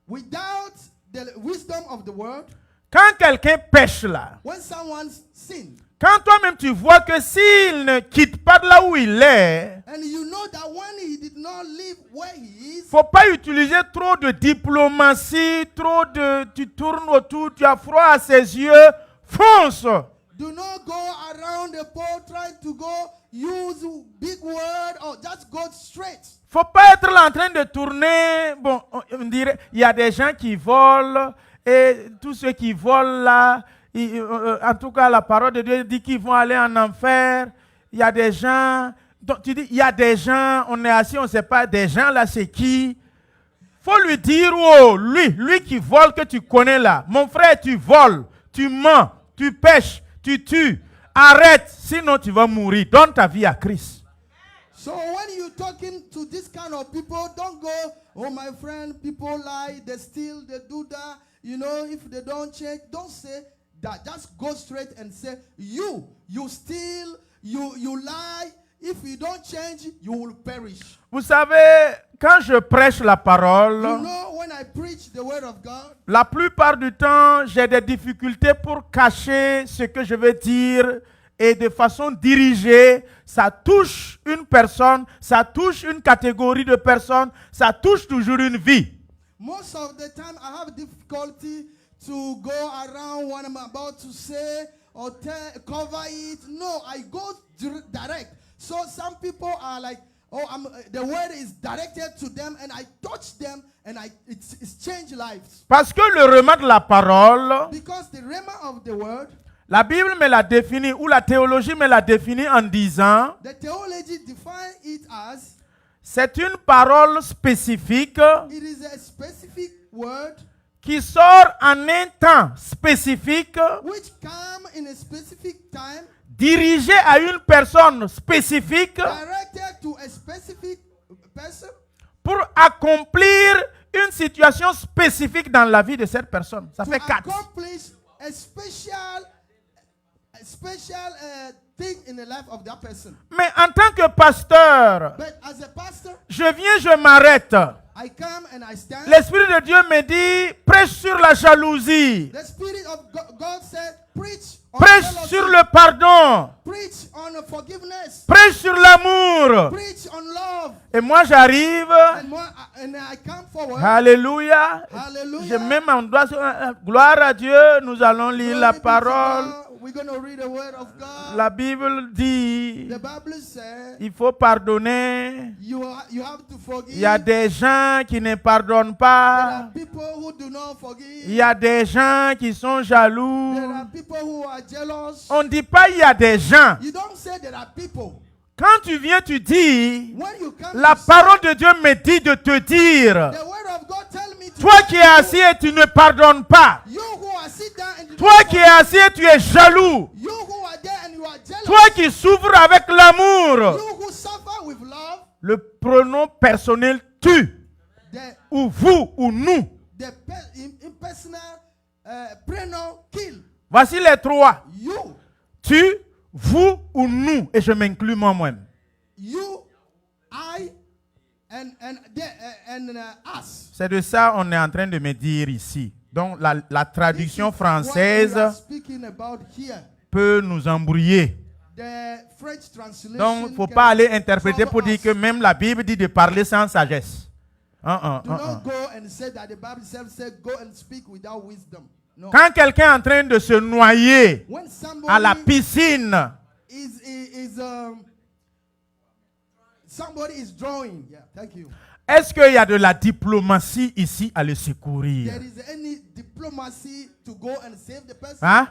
without the wisdom of the word, quand quelqu'un pêche là, when someone sin, quand toi-même tu vois que s'il ne quitte pas de là où il est, and you know that when he did not live where he is, faut pas utiliser trop de diplomatie, tu tournes autour, tu as froid à ses yeux, fonce. do not go around the pot trying to go use big word or just go straight. Faut pas être là en train de tourner. Bon, on dirait, il y a des gens qui volent et tous ceux qui volent là, en tout cas la parole de Dieu dit qu'ils vont aller en enfer. Il y a des gens, donc tu dis, il y a des gens, on est assis, on ne sait pas, des gens là c'est qui? Faut lui dire, oh, lui qui vole que tu connais là, mon frère tu voles, tu mens, tu pêches, tu tues. Arrête, sinon tu vas mourir. Donne ta vie à Christ. So when you're talking to this kind of people, don't go, oh my friend, people lie, they steal, they do that. You know, if they don't change, don't say that. Just go straight and say, you steal, you lie. If you don't change, you will perish. Vous savez, quand je prêche la parole, You know, when I preach the word of God, la plupart du temps, j'ai des difficultés pour cacher ce que je veux dire et de façon dirigée, ça touche une personne, ça touche une catégorie de personnes, ça touche toujours une vie. most of the time I have difficulty to go around what I'm about to say or cover it. No, I go direct. So some people are like, oh, the word is directed to them and I touch them and it's changed lives. Parce que le rhema de la parole Because the rhema of the word La Bible me l'a défini, ou la théologie me l'a défini en disant, The theology define it as c'est une parole spécifique it is a specific word qui sort en un temps spécifique, which come in a specific time, dirigée à une personne spécifique directed to a specific person pour accomplir une situation spécifique dans la vie de cette personne. Ça to fait 4. accomplish a special thing in the life of that person. Mais en tant que pasteur, But as a pastor, je viens, je m'arrête. I come and I stand. L'Esprit de Dieu me dit, prêche sur la jalousie, The Spirit of God said, preach on prêche jealousy, sur le pardon, preach on forgiveness, prêche sur l'amour. preach on love. Et moi j'arrive, And I come forward. alléluia, Hallelujah. je mets mon doigt sur gloire à Dieu, nous allons lire la Glory be to parole. God. We're going to read the word of God. La Bible dit, The Bible says il faut pardonner. you have to forgive. Il y a des gens qui ne pardonnent There are pas. people who do not forgive. Il y a des gens qui sont jaloux. There are people who are jealous. On ne dit pas il y a des gens. You don't say there are people. Quand tu viens, tu dis, When you come la to parole de Dieu me dit de te dire, say, the word of God tell me to toi tell qui es assis et tu ne pardonnes pas, you who are sit down and you toi don't qui es forgive, assis et tu es jaloux, you who are there and you are jealous, toi qui souffres avec l'amour, you who suffer with love, le pronom personnel tu, the ou vous, ou nous. impersonal pronoun kill. Voici les 3. You, Tu, vous ou nous. Et je m'inclus moi-même. you, I, and us. C'est de ça qu'on est en train de me dire ici. Donc la traduction This is what we are française speaking about here. peut nous embrouiller. The French translation Donc il ne faut can pas aller interpréter trouble pour dire us. que même la Bible dit de parler sans sagesse. Do not go and say that the Bible itself said go and speak without wisdom. No. Quand quelqu'un est en train de se noyer When somebody à la piscine, somebody is drawing. Yeah, thank you. est-ce qu'il y a de la diplomatie ici à le secourir? There is any diplomacy to go and save the person? Hein?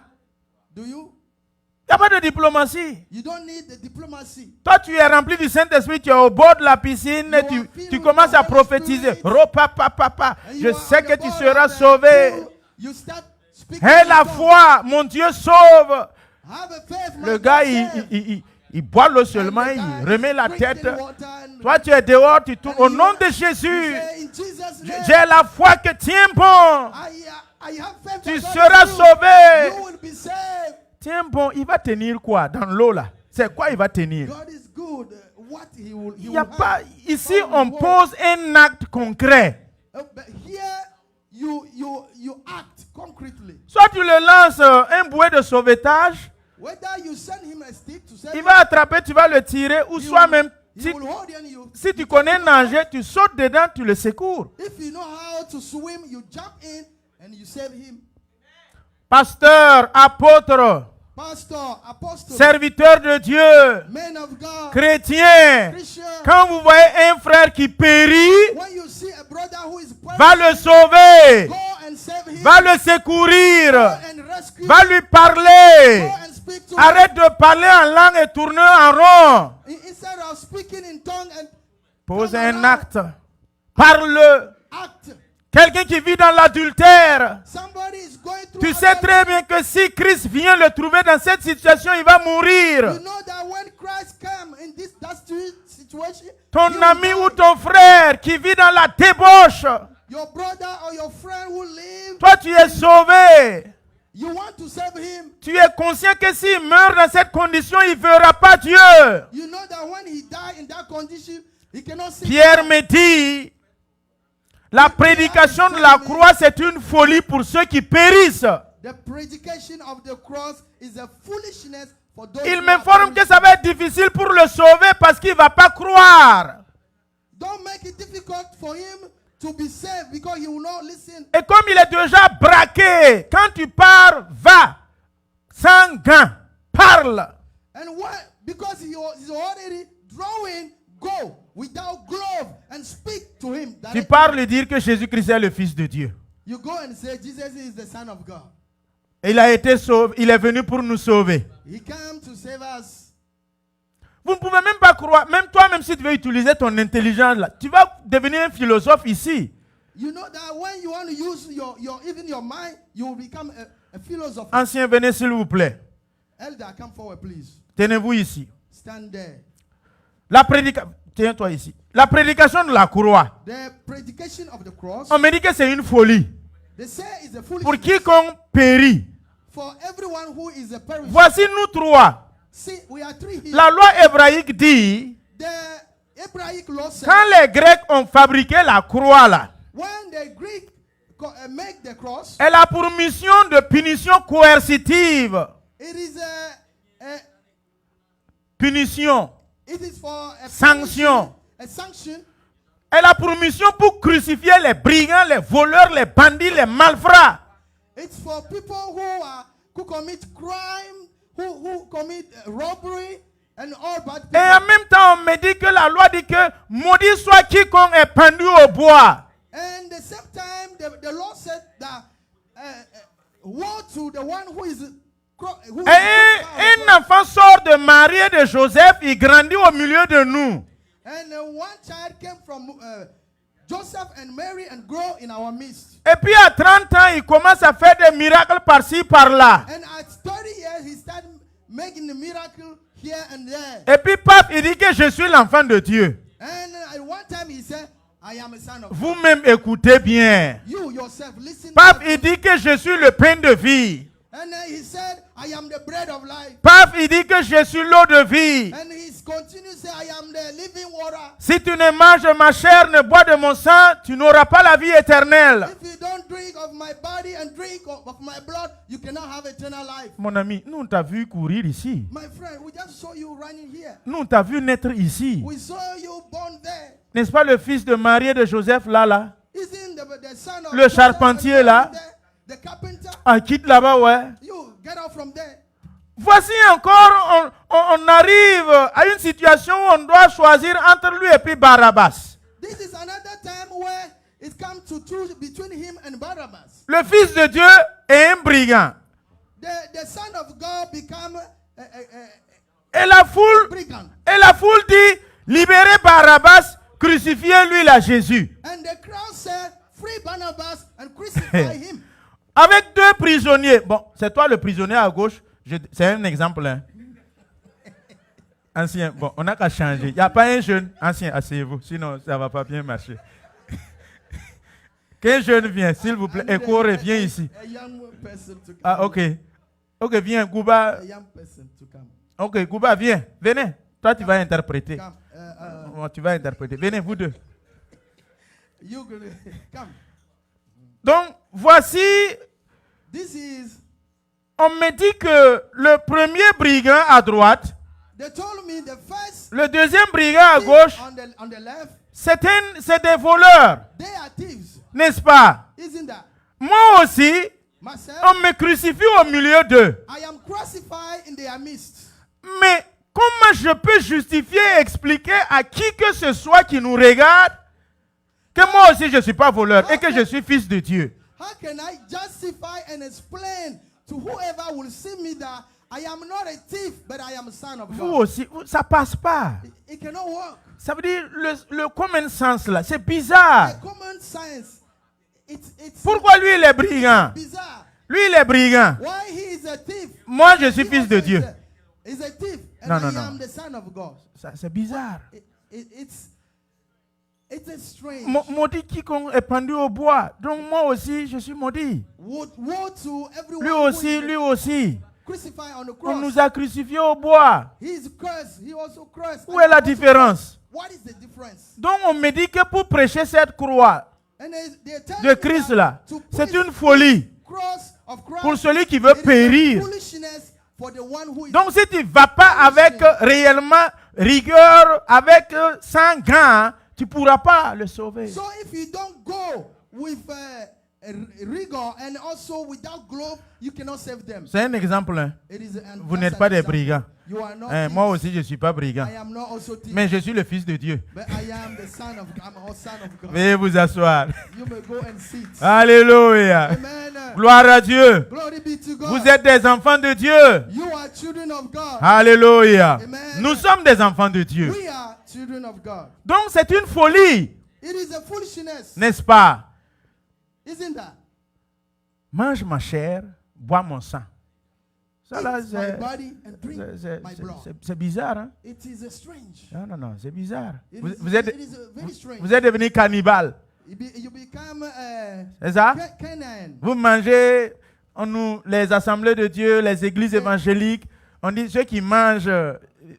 Do you? Il n'y a pas de diplomatie. You don't need the diplomacy. Toi, tu es rempli du Saint-Esprit, tu es au bord de la piscine, et tu commences à prophétiser. Papa, And je you are sais on que the tu ball seras of the sauvé. pool. You start speaking Hé, in la tongues. foi, mon Dieu sauve. Have a faith, my Le gars, God save. il boit l'eau And seulement, the il guy remet is la drinking tête. water and Toi, tu es dehors, tu tournes. and Au you nom de you Jésus, say, in Jesus' name, j'ai la foi que tiens bon. I have faith Tu that God seras is sauvé. You will be saved. Tiens bon, il va tenir quoi dans l'eau là? C'est quoi il va tenir? God is good. What he will Il y a have. pas, ici, God will on work. pose un acte concret. But here you act concretely. Soit tu le lances un bouet de sauvetage, Whether you send him a stick to save il him, va attraper, tu vas le tirer, ou he soit will- même, he si, will hold on you. si tu connais nager, tu sautes dedans, tu le secours. If you know how to swim, you jump in and you save him. Pasteur, apôtre, Pastor, apostle, serviteur de Dieu, man of God, chrétien, Christian. quand vous voyez un frère qui périt, When you see a brother who is va le sauver, go and save him. va le secourir, Go and rescue va him. lui parler. Go and speak to Arrête de parler en langue et tourner en rond. him. Instead of speaking in tongue and Pose come un around, acte. Parle. act. Quelqu'un qui vit dans l'adultère. Somebody is going through Tu sais adultery. très bien que si Christ vient le trouver dans cette situation, il va You mourir. know that when Christ come in that situation, Ton he will ami die. ou ton frère qui vit dans la débauche, Your brother or your friend who live, toi tu es sauvé. you want to save him. Tu es conscient que s'il meurt dans cette condition, il ne verra pas Dieu. You know that when he die in that condition, he cannot see Pierre God. me dit, la prédication de la croix, c'est une folie pour ceux qui périssent. The predication of the cross is a foolishness for those Il who m'informe are que ça va être difficile pour le sauver parce qu'il ne va pas croire. Don't make it difficult for him to be saved because he will not listen. Et comme il est déjà braqué, quand tu pars, va. Sans gants. Parle. And why? Because he is already drawing, go without glove and speak to him. Tu directly. parles et dire que Jésus-Christ est le Fils de Dieu. You go and say Jesus is the Son of God. Il a été sauvé. Il est venu pour nous sauver. He came to save us. Vous ne pouvez même pas croire, même toi-même si tu veux utiliser ton intelligence, là, tu vas devenir un philosophe ici. You know that when you want to use even your mind, you will become a philosopher. Ancien, venez s'il vous plaît. Elder, come forward, please. Tenez-vous ici. Stand there. La prédication. Tiens-toi ici. La prédication de la croix. The predication of the cross. On me dit que c'est une folie. They say it's a foolishness. Pour quiconque périt. For everyone who is a perishing. Voici nous trois. See, we are three here. La loi hébraïque dit, The Hebraic law says, quand les Grecs ont fabriqué la croix là, when the Greek make the cross, elle a pour mission de punition coercitive. it is a Punition. it is for a Sanction. A sanction. Elle a pour mission pour crucifier les brigands, les voleurs, les bandits, les malfrats. It's for people who commit crime, who commit robbery and all bad people. Et en même temps, on me dit que la loi dit que maudit soit quiconque est pendu au bois. And the same time, the law said that woe to the one who is Et un enfant sort de Marie et de Joseph, il grandit au milieu de nous. And one child came from Joseph and Mary and grow in our midst. Et puis à 30 ans, il commence à faire des miracles par-ci, par-là. And at 30 years, he started making the miracle here and there. Et puis paf, il dit que je suis l'enfant de Dieu. And at one time he said, I am a son of God. Vous-même écoutez bien. You yourself listen. Paf, il dit que je suis le pain de vie. And then he said, I am the bread of life. Paf, il dit que je suis l'eau de vie. And he continues to say, I am the living water. Si tu ne manges ma chair, ne bois de mon sang, tu n'auras pas la vie éternelle. If you don't drink of my body and drink of my blood, you cannot have eternal life. Mon ami, nous t'avons vu courir ici. My friend, we just saw you running here. Nous t'avons vu naître ici. We saw you born there. N'est-ce pas le fils de Marie et de Joseph là? Isn't the son of Le Joseph charpentier and là? there? The carpenter? Ah, quitte là-bas, ouais. You get out from there. Voici encore, on arrive à une situation où on doit choisir entre lui et puis Barabbas. This is another time where it comes to choose between him and Barabbas. Le fils de Dieu est un brigand. The son of God become a Et la foule dit, libérez Barabbas, crucifiez-lui là Jésus. And the crowd said, free Barnabas and crucify him. Avec deux prisonniers. Bon, c'est toi le prisonnier à gauche. C'est un exemple. Hein. Ancien, bon, on n'a qu'à changer. Il n'y a pas un jeune. Ancien, asseyez-vous, sinon ça ne va pas bien marcher. Qu'un jeune vient, s'il vous plaît. Et courez, viens ici. A young person to come. Ah, ok. Ok, viens, Gouba. A young person to come. Ok, Gouba, viens. Venez. Toi, tu vas interpréter. Come. Oh, tu vas interpréter. Venez, vous deux. You gonna come. Donc, voici, This is. on me dit que le premier brigand à droite, They told me the first le deuxième brigand à thief gauche, on the left, c'est des voleurs, they are thieves, n'est-ce pas? isn't that? Moi aussi, Myself, on me crucifie au milieu d'eux. I am crucified in their midst. Mais comment je peux justifier et expliquer à qui que ce soit qui nous regarde que moi aussi je ne suis pas voleur et que je suis fils de Dieu? How can I justify and explain to whoever will see me that I am not a thief, but I am a son of Vous God? aussi, ça passe pas. It cannot work. Ça veut dire le common sense là, c'est bizarre. The common sense, it's Pourquoi lui il est brigand? bizarre. Lui il est brigand. Why he is a thief? Moi je suis He fils de also Dieu. is a thief, and Non, I non, am non. the son of God. Ça, c'est bizarre. It's a strange. Maudit quiconque est pendu au bois. Donc moi aussi je suis maudit. Woe to everyone Lui who aussi, is lui aussi. crucified on the On cross. nous a crucifiés au bois. He is cursed. He also cursed. Où est la And also différence? cursed. What is the difference? Donc on me dit que pour prêcher cette croix And they tell de me Christ that là, to c'est preach une folie cross of Christ, pour celui qui veut it is a périr. foolishness for the one who is. Donc si tu ne vas pas avec réellement rigueur, avec sans gants, tu ne pourras pas le sauver. So if you don't go with rigor and also without glove, you cannot save them. C'est un exemple. Hein. It is an, Vous just n'êtes an pas des example. brigands. You are not Hein, thieves. moi aussi, je ne suis pas brigand. I am not also thief. Mais je suis le fils de Dieu. But I am the son of God. I'm a son of God. Veuillez vous asseoir. You may go and sit. Alléluia. Amen. Gloire à Dieu. Glory be to God. Vous êtes des enfants de Dieu. You are children of God. Alléluia. Amen. Nous sommes des enfants de Dieu. We are children of God. Donc c'est une folie, It is a foolishness, n'est-ce pas? isn't that? Mange ma chair, bois mon sang. Ça là, Eat my body and drink my blood. c'est bizarre, hein? It is strange. Non, c'est bizarre. It Vous, is- vous êtes, it is very strange. vous êtes devenu cannibale, You become c'est ça? Canaan. Vous mangez, les assemblées de Dieu, les églises évangéliques, on dit ceux qui mangent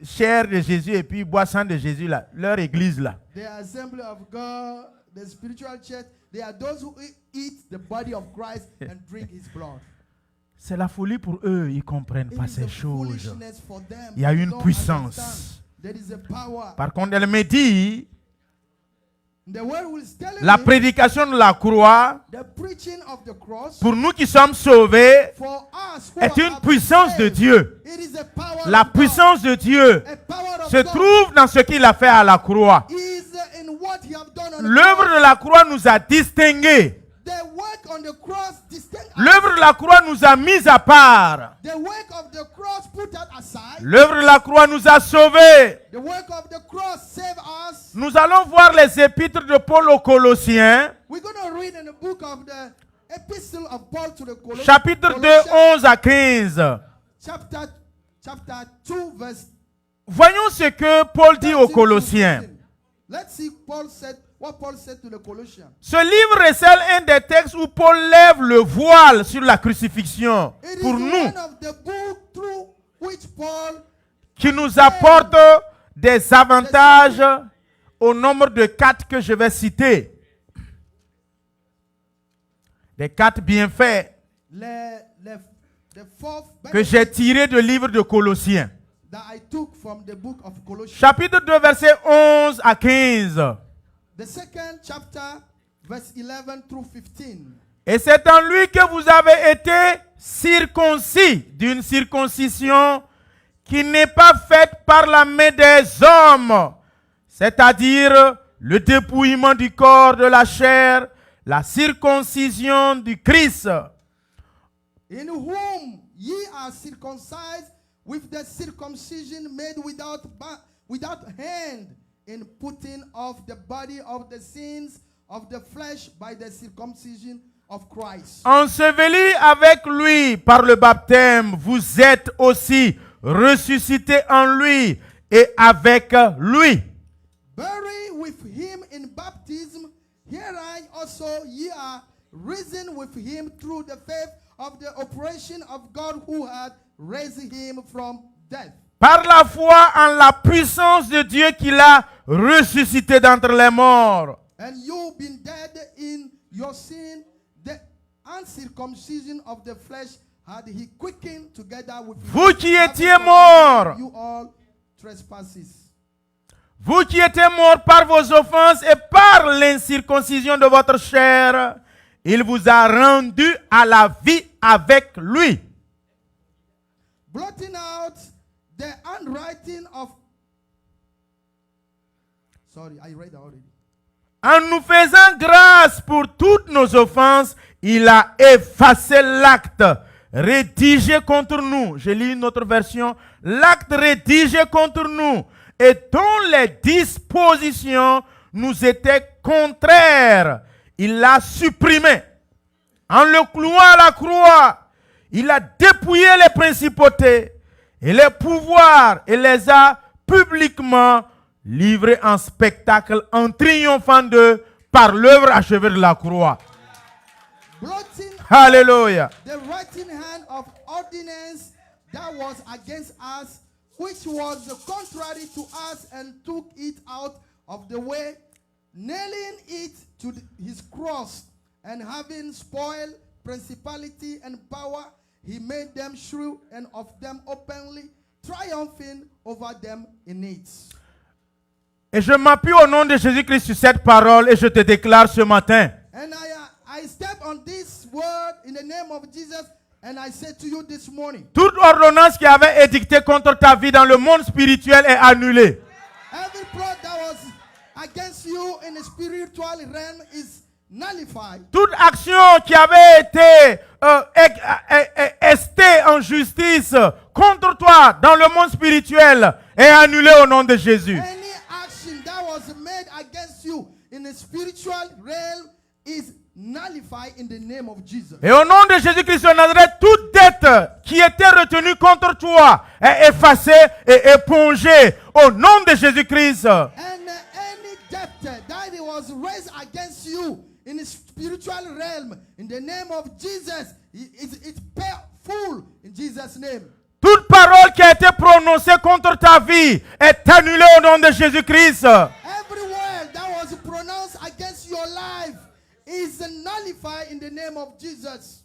chair de Jésus et puis boivent sang de Jésus, là, leur église là. The assembly of God, the spiritual church, they are those who eat the body of Christ and drink his blood. C'est la folie pour eux, ils ne comprennent It pas is ces a choses. foolishness for them. Il y a They une don't puissance. understand. There is a power. Par contre, elle me dit, The word will tell la me prédication de la croix, the preaching of the cross pour nous qui sommes sauvés, for us who est une are puissance de saved, Dieu. It is a power La of God. puissance de Dieu A power of se God trouve dans ce qu'il a fait à la croix. is in what he have done on the L'œuvre cross. de la croix nous a distingués. The work on the cross distinct us. L'œuvre de la croix nous a mis à part. The work of the cross put that aside. L'œuvre de la croix nous a sauvés. The work of the cross save us. Nous allons voir les épîtres de Paul aux Colossiens, We're going to read in the book of the epistle of Paul to the Colossians. chapitre 2, 11 à 15. Chapter 2, verse Voyons ce que Paul dit 13 aux to Colossiens. 15. Let's see what Paul said to the Colossians. Ce livre recèle un des textes où Paul lève le voile sur la crucifixion It is pour one nous, of the book through which Paul qui nous apporte des avantages au nombre de 4 que je vais citer. Des 4 bienfaits the fourth que j'ai tirés du livre de Colossiens. that I took from the book of Colossians. Chapitre 2, versets 11 à 15. The second chapter, verse 11 through 15. Et c'est en lui que vous avez été circoncis d'une circoncision qui n'est pas faite par la main des hommes, c'est-à-dire le dépouillement du corps de la chair, la circoncision du Christ. In whom ye are circumcised with the circumcision made without hand, in putting off the body of the sins of the flesh by the circumcision of Christ. Ensevelis avec lui par le baptême, vous êtes aussi ressuscités en lui et avec lui. Buried with him in baptism, herein also ye are risen with him through the faith of the operation of God who had raised him from death. Par la foi en la puissance de Dieu qui l'a ressuscité d'entre les morts. And you been dead in your sin, the uncircumcision of the flesh had he quickened together with Vous qui having étiez forgiven morts. you all trespasses. Vous qui étiez morts par vos offenses et par l'incirconcision de votre chair, il vous a rendu à la vie avec lui. Blotting out the handwriting of... Sorry, I read already. En nous faisant grâce pour toutes nos offenses, il a effacé l'acte rédigé contre nous. Je lis une autre version. L'acte rédigé contre nous et dont les dispositions nous étaient contraires. Il l'a supprimé. En le clouant à la croix, il a dépouillé les principautés et les pouvoirs et les a publiquement livrés en spectacle en triomphant d'eux par l'œuvre achevée de la croix. Blotting Alléluia. the writing hand of ordinance that was against us, which was contrary to us, and took it out of the way, nailing it to his cross, and having spoiled principality and power, he made them shrew and of them openly, triumphing over them in it. Et je m'appuie au nom de Jésus-Christ sur cette parole et je te déclare ce matin. And I step on this word in the name of Jesus, and I say to you this morning, Toute ordonnance qui avait édicté contre ta vie dans le monde spirituel est annulée. every plot that was against you in the spiritual realm is nullify toute action qui avait été estée en justice contre toi dans le monde spirituel est annulée au nom de Jésus. any action that was made against you in the spiritual realm is nullified in the name of Jesus. Et au nom de Jésus-Christ de Nazareth, toute dette qui était retenue contre toi est effacée et épongée au nom de Jésus-Christ. And any debt that was raised against you in the spiritual realm, in the name of Jesus, it's paid full in Jesus' name. Toute parole qui a été prononcée contre ta vie est annulée au nom de Jésus-Christ. Every word that was pronounced against your life is nullified in the name of Jesus.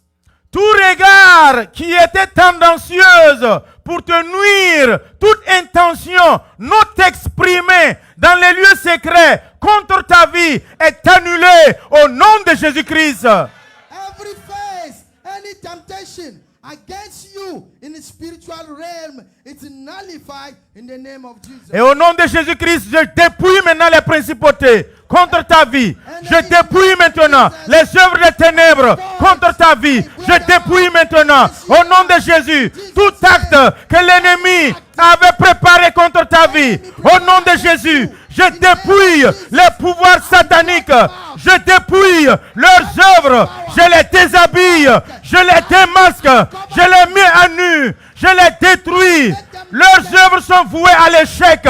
Tout regard qui était tendancieuse pour te nuire, toute intention non exprimée dans les lieux secrets contre ta vie est annulée au nom de Jésus-Christ. Every face, any temptation against you in the spiritual realm, it's nullified in the name of Jesus. Et au nom de Jésus-Christ, je dépouille maintenant les principautés contre ta vie. Je dépouille maintenant les œuvres des ténèbres contre ta vie. Je dépouille maintenant, au nom de Jésus, tout acte que l'ennemi avait préparé contre ta vie. Au nom de Jésus, je dépouille les pouvoirs sataniques. Je dépouille leurs œuvres. Je les déshabille. Je les démasque. Je les mets à nu. Je les détruis. Leurs œuvres sont vouées à l'échec.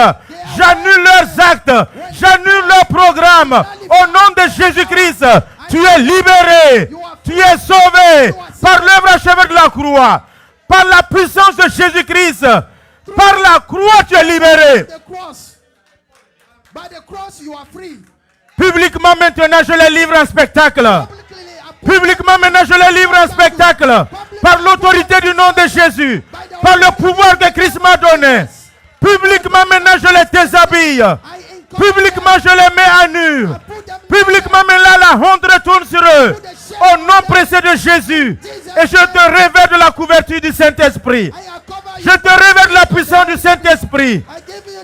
J'annule leurs actes. J'annule leurs programmes. Au nom de Jésus-Christ, tu es libéré. Tu es sauvé par l'œuvre achevée de la croix. Par la puissance de Jésus-Christ. Par la croix, tu es libéré. By the cross, you are free. Publiquement maintenant, je les livre en spectacle. Publiquement maintenant, je les livre en spectacle. Par l'autorité du nom de Jésus. Par le pouvoir que Christ m'a donné. Publiquement maintenant, je les déshabille. Publiquement, je les mets à nu. Publiquement maintenant, la honte retourne sur eux. Au nom précieux de Jésus. Et je te révèle de la couverture du Saint-Esprit. Je te révèle de la puissance du Saint-Esprit.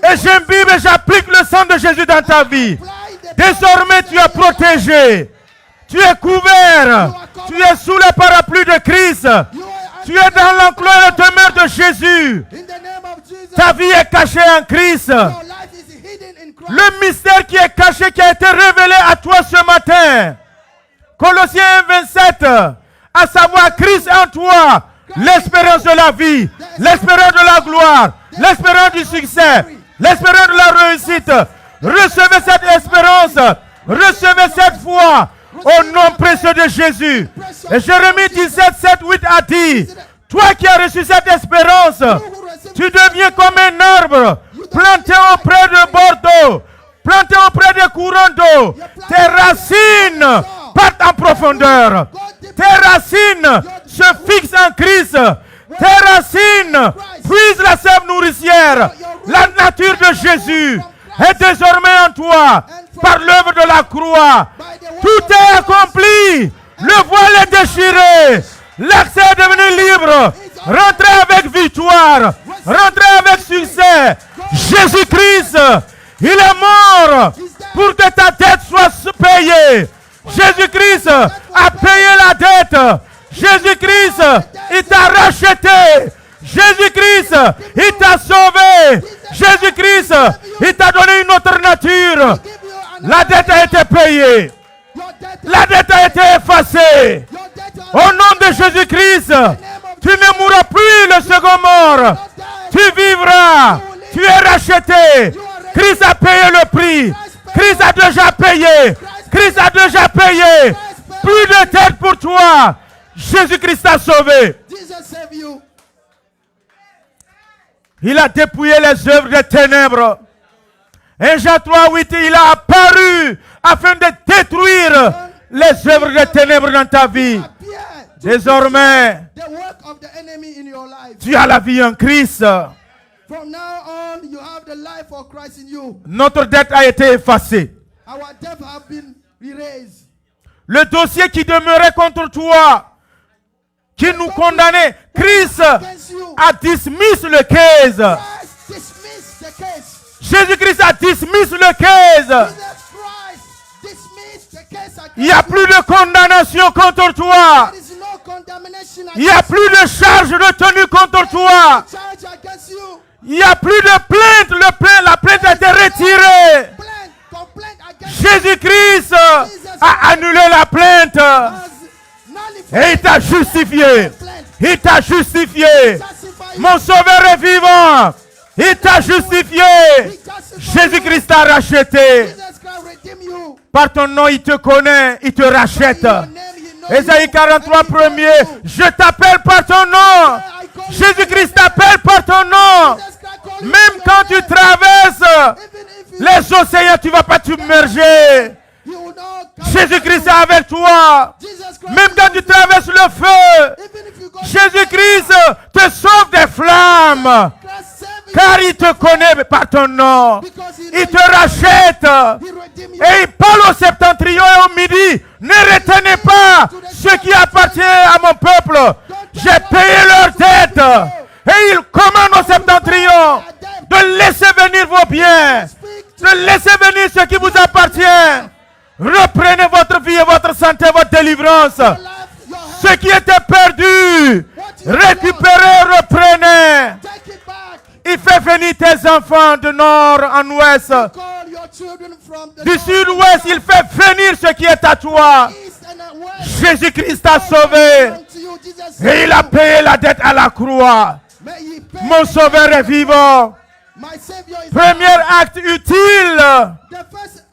Et j'imbibe et j'applique le sang de Jésus dans ta vie. Désormais, tu es protégé. Tu es couvert. Tu es sous le parapluie de Christ. Tu es dans l'enclos et le demeure de Jésus. Ta vie est cachée en Christ. Le mystère qui est caché, qui a été révélé à toi ce matin. Colossiens 1, 27. À savoir Christ en toi. L'espérance de la vie. L'espérance de la gloire. L'espérance du succès. L'espérance de la réussite. Recevez cette espérance. Recevez cette foi. Au nom précieux de Jésus. Et Jérémie 17, 7, 8 a dit, toi qui as reçu cette espérance, tu deviens comme un arbre planté auprès de Bordeaux, planté auprès des courants d'eau. Tes racines partent en profondeur. Tes racines se fixent en Christ. Tes racines puisent la sève nourricière. La nature de Jésus est désormais en toi par l'œuvre de la croix. Tout est accompli. Le voile est déchiré. L'accès est devenu libre. Rentrez avec victoire. Rentrez avec succès. Jésus-Christ, il est mort pour que ta dette soit payée. Jésus-Christ a payé la dette. Jésus-Christ, il t'a racheté. Jésus-Christ, il t'a sauvé. Jésus-Christ, il t'a donné une autre nature. La dette a été payée. La dette a été effacée. Au nom de Jésus-Christ, tu ne mourras plus le second mort. Tu vivras. Tu es racheté. Christ a payé le prix. Christ a déjà payé. Christ a déjà payé. Plus de dette pour toi. Jésus-Christ t'a sauvé. Il a dépouillé les œuvres des ténèbres. 1 Jean 3, 8, il a apparu afin de détruire les œuvres des ténèbres dans ta vie. Désormais, tu as la vie en Christ. Notre dette a été effacée. Le dossier qui demeurait contre toi, qui nous condamnait, Christ a dismiss le case. Jésus-Christ a dismiss le case. Il n'y a plus de condamnation contre toi. There is no condemnation Il n'y a plus de charge retenue contre toi. charge against you. Il n'y a plus de plainte. La plainte a été retirée. Complaint against Jésus-Christ a annulé la plainte. us. Et il t'a justifié. Il t'a justifié. Justify Mon sauveur est vivant. Il t'a justifié. Jésus-Christ t'a racheté. Jesus Christ redeem you. Par ton nom, il te connaît. Il te rachète. Your name, he knows Ésaïe you. 43, And he premier. knows you. Je t'appelle par ton nom. I call you Jésus-Christ by your t'appelle par ton nom. name. Jesus Christ call you Même by quand your tu name. traverses Even if you, les océans, tu ne vas pas t'immerger. you will not come Jésus-Christ est back to- avec toi. Jesus Christ Même is quand with tu you. traverses le feu, Even if you go Jésus-Christ te sauve des flammes. Christ save you Car il te connaît par ton nom. because he Il knows te you. rachète. He redeem you. Et il parle au septentrion et au midi. Ne retenez pas ce qui appartient à mon peuple. J'ai payé leur dette. Et il commande au septentrion de laisser venir vos biens. Speak to De laisser venir ce qui vous appartient. Reprenez votre vie et votre santé, votre délivrance. your life, your health. Ce qui était perdu, récupérez, reprenez. Take it back. Il fait venir tes enfants de nord en ouest. Call your children from the Du north, sud-ouest, il fait venir ce qui est à toi. east and the west. Jésus-Christ t'a sauvé. Unto you, Jesus Et il a payé la dette à la croix. May he pay Mon the sauveur debt. est vivant. My Savior is Premier acte utile. the first.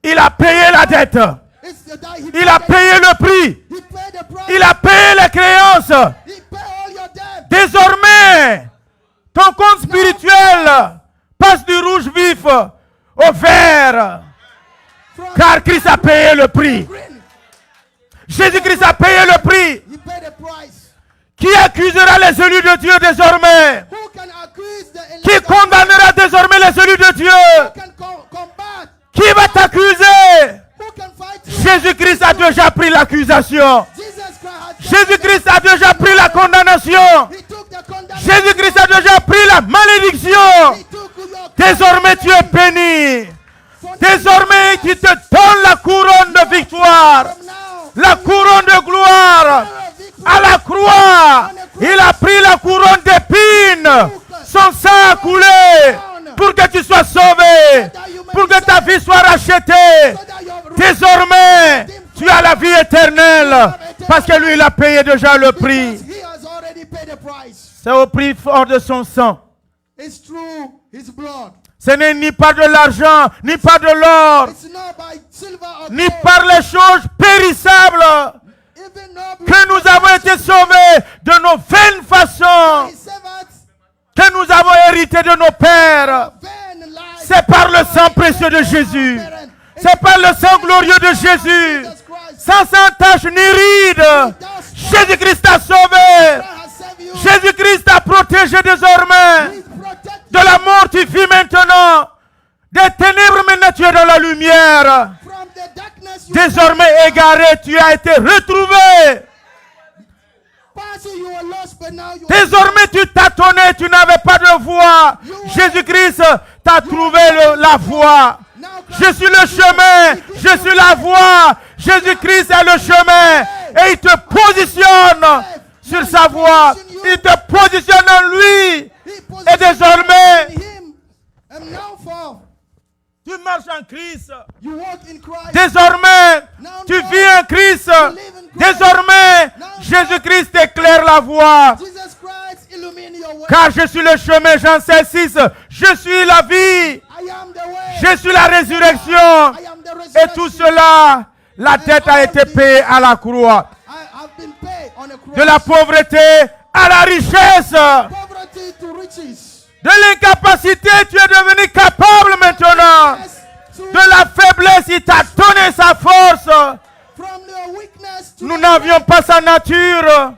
Il a payé la dette. It's the die. Il a payé le prix. He paid the price. Il a payé les créances. He paid all your debt. Désormais, ton compte spirituel passe du rouge vif au vert. From Car Christ a payé le prix. green. Jésus-Christ a payé le prix. He paid the price. Qui accusera les élus de Dieu désormais? Who can accuse the elect Qui of condamnera désormais les élus de Dieu? God? Who can combat? Qui va t'accuser? Who can fight you? Jésus-Christ a déjà pris l'accusation. Jesus Christ has Jésus-Christ a déjà pris la condamnation. He took the condemnation. Jésus-Christ a déjà pris la malédiction. He took your Désormais tu es béni. From Désormais tu te donnes la couronne de victoire. now, La couronne de gloire. À la croix, il a pris la couronne d'épines. Son sang a coulé pour que tu sois sauvé. Pour que ta vie soit rachetée. so that your Désormais, tu as la vie éternelle. Parce que lui, il a payé déjà le prix. because he has already paid the price. C'est au prix fort de son sang. It's through his blood. Ce n'est ni par de l'argent, ni par de l'or, It's not by silver or ni gold. par les choses périssables Even not que nous avons été sauvés de nos vaines façons, his servants, que nous avons hérité de nos pères. vain life. C'est par le sang précieux de Jésus. C'est par le sang glorieux de Jésus. Jesus Christ Sans tache ni ride. Jésus-Christ t'a sauvé. has saved you. Jésus-Christ t'a protégé désormais. He protected De la mort, tu vis maintenant. Des ténèbres, maintenant, tu es dans la lumière. from the darkness. You Désormais égaré, tu as été retrouvé. Pastor, you were lost, but now you Désormais, tu tâtonnais, tu n'avais pas de voix. Jésus-Christ t'a trouvé la voie. now Je suis le chemin, je suis la voie. Jésus-Christ est le chemin. Et il te positionne sur sa voie. Il te positionne en lui. He Et désormais, in him. And now for tu marches en Christ. you walk in Christ. Désormais, tu vis en Christ. Désormais, Jésus-Christ éclaire la voie. Jesus Christ illumine your way. Car je suis le chemin, Jean 16, 6. Je suis la vie. I am the way. Je suis la résurrection. I am the Et resurrection. tout cela, la dette a été payée à la croix. I have been paid on a cross. De la pauvreté à la richesse. Poverty to riches. De l'incapacité, tu es devenu capable maintenant. Yes, to De la faiblesse, il t'a donné sa force. from your weakness to Nous n'avions pas sa nature,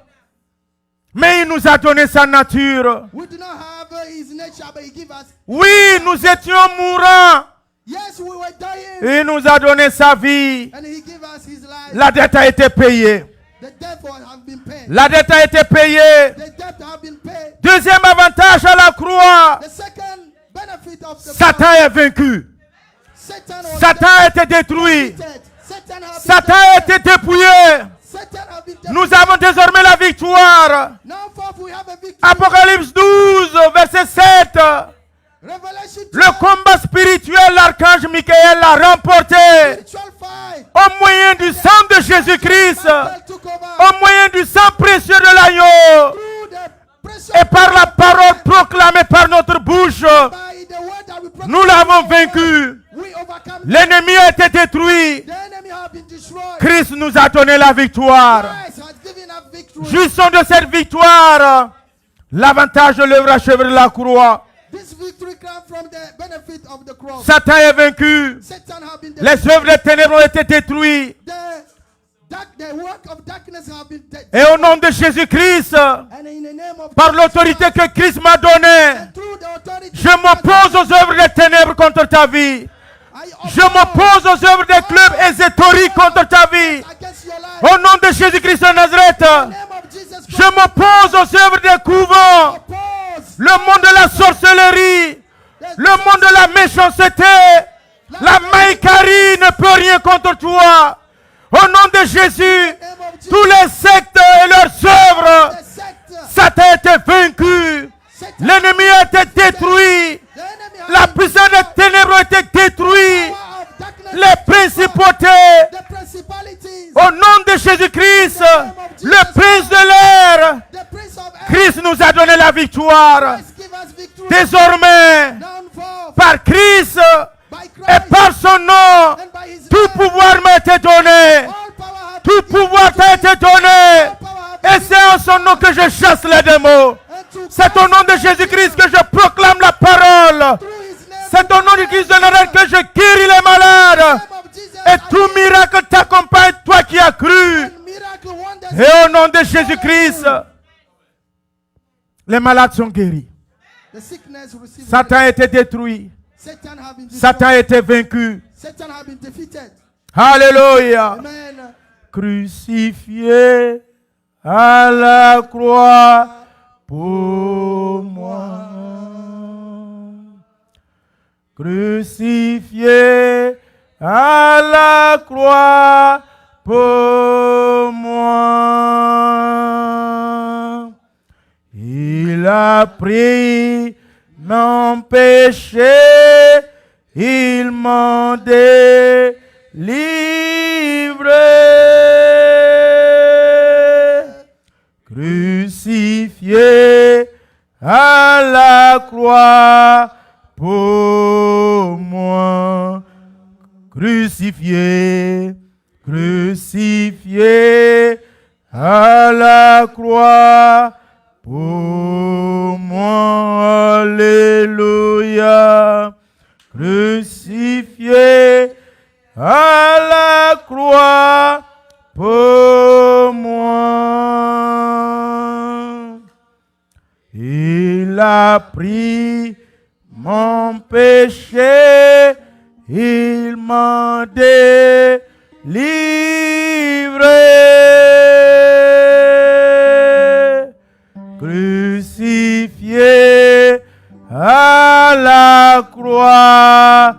mais il nous a donné sa nature. we do not have his nature, but he give us. Oui, nous étions mourants. Yes, we were dying, Il nous a donné sa vie. and he give us his life. La dette a été payée. The debt have been paid. La dette a été payée. The debt have been paid. Deuxième avantage à la croix, The second benefit of the Satan est vaincu. Satan was Satan a été détruit. defeated. Satan have Satan a été dépouillé. Satan have been Nous avons désormais la victoire. Now for we have a victory. Apocalypse 12, verset 7. Revelation Le combat spirituel, l'archange Michael l'a remporté spiritual fight. au moyen du sang de Jésus-Christ, Michael took over au moyen du sang précieux de l'agneau through the precious et par la parole proclamée par notre bouche. by the word that we proclaim. Nous l'avons vaincu. We overcome. L'ennemi a été détruit. The enemy have been destroyed. Christ nous a donné la victoire. Christ has given us victory. Jouissons de cette victoire. L'avantage de l'œuvre achevée de la croix. This victory comes from the benefit of the cross. Satan est vaincu. Satan have been Les œuvres des ténèbres ont été détruites. The work of darkness have been Et au nom de Jésus-Christ, and in the name of par l'autorité que Christ m'a donnée, and through the authority je m'oppose aux œuvres des ténèbres contre ta vie. Je m'oppose aux œuvres des clubs ésotériques contre ta vie. against your life. Au nom de Jésus-Christ de Nazareth, In the name of Jesus je Christ, m'oppose aux œuvres des couvents, oppose le monde de la sorcellerie, le monde de la méchanceté. La maïcarie ne peut rien contre toi. Au nom de Jésus, tous les sectes et leurs œuvres, the sect. Satan a été vaincu. L'ennemi a été détruit. The enemy has La puissance des ténèbres a été détruite. power of darkness. Les principautés, The principalities. au nom de Jésus-Christ, le prince de l'air, The prince of air. Christ nous a donné la victoire. Christ give us victory. Désormais, Down for par Christ by et Christ par son nom, and by his tout name. pouvoir m'a été donné. All power have Tout been given pouvoir t'a été donné. All power have Et c'est en son nom que je chasse les démons. and through C'est au nom de Jésus-Christ que je proclame la parole. through his name. C'est au nom de Christ de Nazareth que je guéris les malades. name of Jesus. Et tout miracle t'accompagne, toi qui as cru. And miracle wonders. Et au nom de Jésus-Christ, les malades sont guéris. The sickness receive. Satan a été détruit. Satan have been destroyed. Satan a été vaincu. Satan have been defeated. Alléluia. Amen. Crucifié à la croix pour moi. Crucifié à la croix pour moi. Il a pris mon péché, il m'en délivré. Crucifié à la croix pour moi. Crucifié, crucifié à la croix pour moi. Alléluia. Crucifié à la croix pour moi. Il a pris mon péché, il m'a délivré. Crucifié à la croix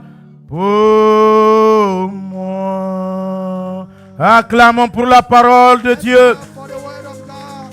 pour moi. Acclamons pour la parole de Dieu. For the word of God.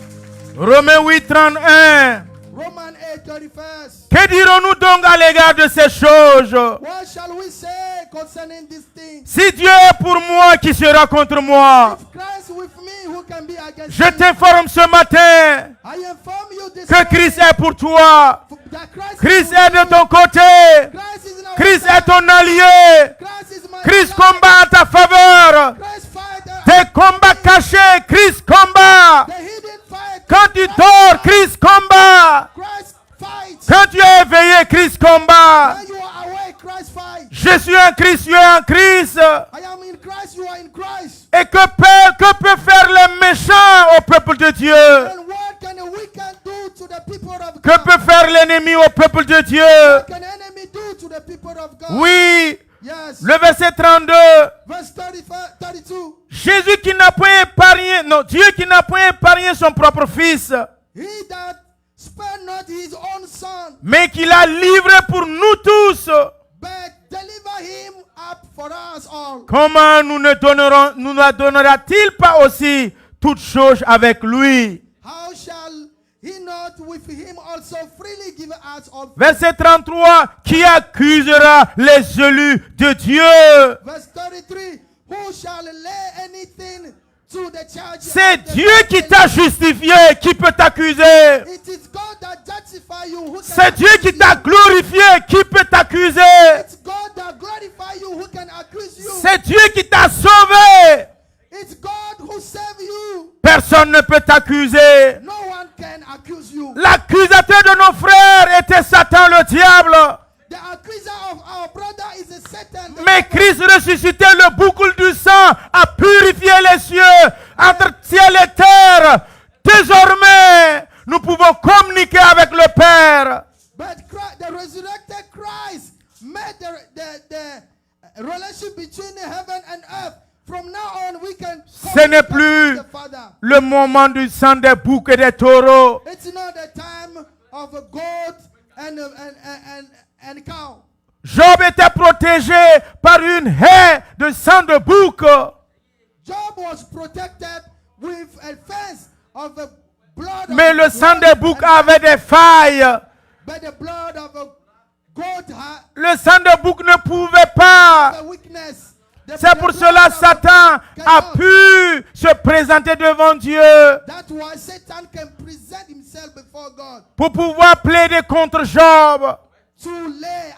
Romains 8, 31. Romans 8:31. Que dirons-nous donc à l'égard de ces choses? What shall we say concerning these things? Si Dieu est pour moi, qui sera contre moi? If Christ with me, who can be against Je me? t'informe ce matin I inform you this que morning Christ est pour toi. that Christ Christ is est with de me. ton côté. Christ is in our Christ side. est ton allié. Christ is my Christ ally. combat en ta faveur. Christ fight Tes combats cachés, Christ combat. the hidden fight. Quand tu dors, Christ combat. Christ fights. Quand tu es éveillé, Christ combat. When you are awake, Christ fights. Je suis en Christ, tu es en Christ. I am in Christ, you are in Christ. Et que peut faire les méchants au peuple de Dieu? And what can a wicked do to the people of Que God? peut faire l'ennemi au peuple de Dieu? What can enemy do to the people of God? Oui, Yes. le verset 32. Verse 32. Jésus qui n'a point épargné, non, Dieu qui n'a point épargné son propre fils, He that spared not his own son, mais qui l'a livré pour nous tous. but deliver him up for us all. comment nous ne donnera-t-il pas aussi toutes choses avec lui? How shall he not with him also freely give us all? Verset 33, qui accusera les élus de Dieu? Verse 33. Who shall lay anything to the charge? C'est of the Dieu qui t'a justifié, qui peut t'accuser. It is God that justify you. Who can C'est Dieu qui accuse t'a you? glorifié, qui peut t'accuser. It's God that glorify you. Who can accuse you? C'est Dieu qui t'a sauvé. It's God who save you. Personne ne peut t'accuser. No one can accuse you. L'accusateur de nos frères était Satan, le diable. The accuser of our brother is a Satan. the Mais devil. Christ ressuscité, le boucle du sang, a purifié les cieux entre ciel et terre. Désormais, nous pouvons communiquer avec le Père. But the resurrected Christ made the relationship between heaven and earth. From now on, we can Ce n'est communicate plus with the Father. le moment du sang des boucs et des taureaux. It's not the time of a goat and cow. Job était protégé par une haie de sang de bouc. Job was protected with a fence of the blood. Mais of le sang goat des boucs and- avait des failles. But the blood of a goat had Le sang de bouc ne pouvait pas. a weakness. C'est pour cela Satan a pu se présenter devant Dieu That's why Satan can present himself before God pour pouvoir plaider contre Job. to lay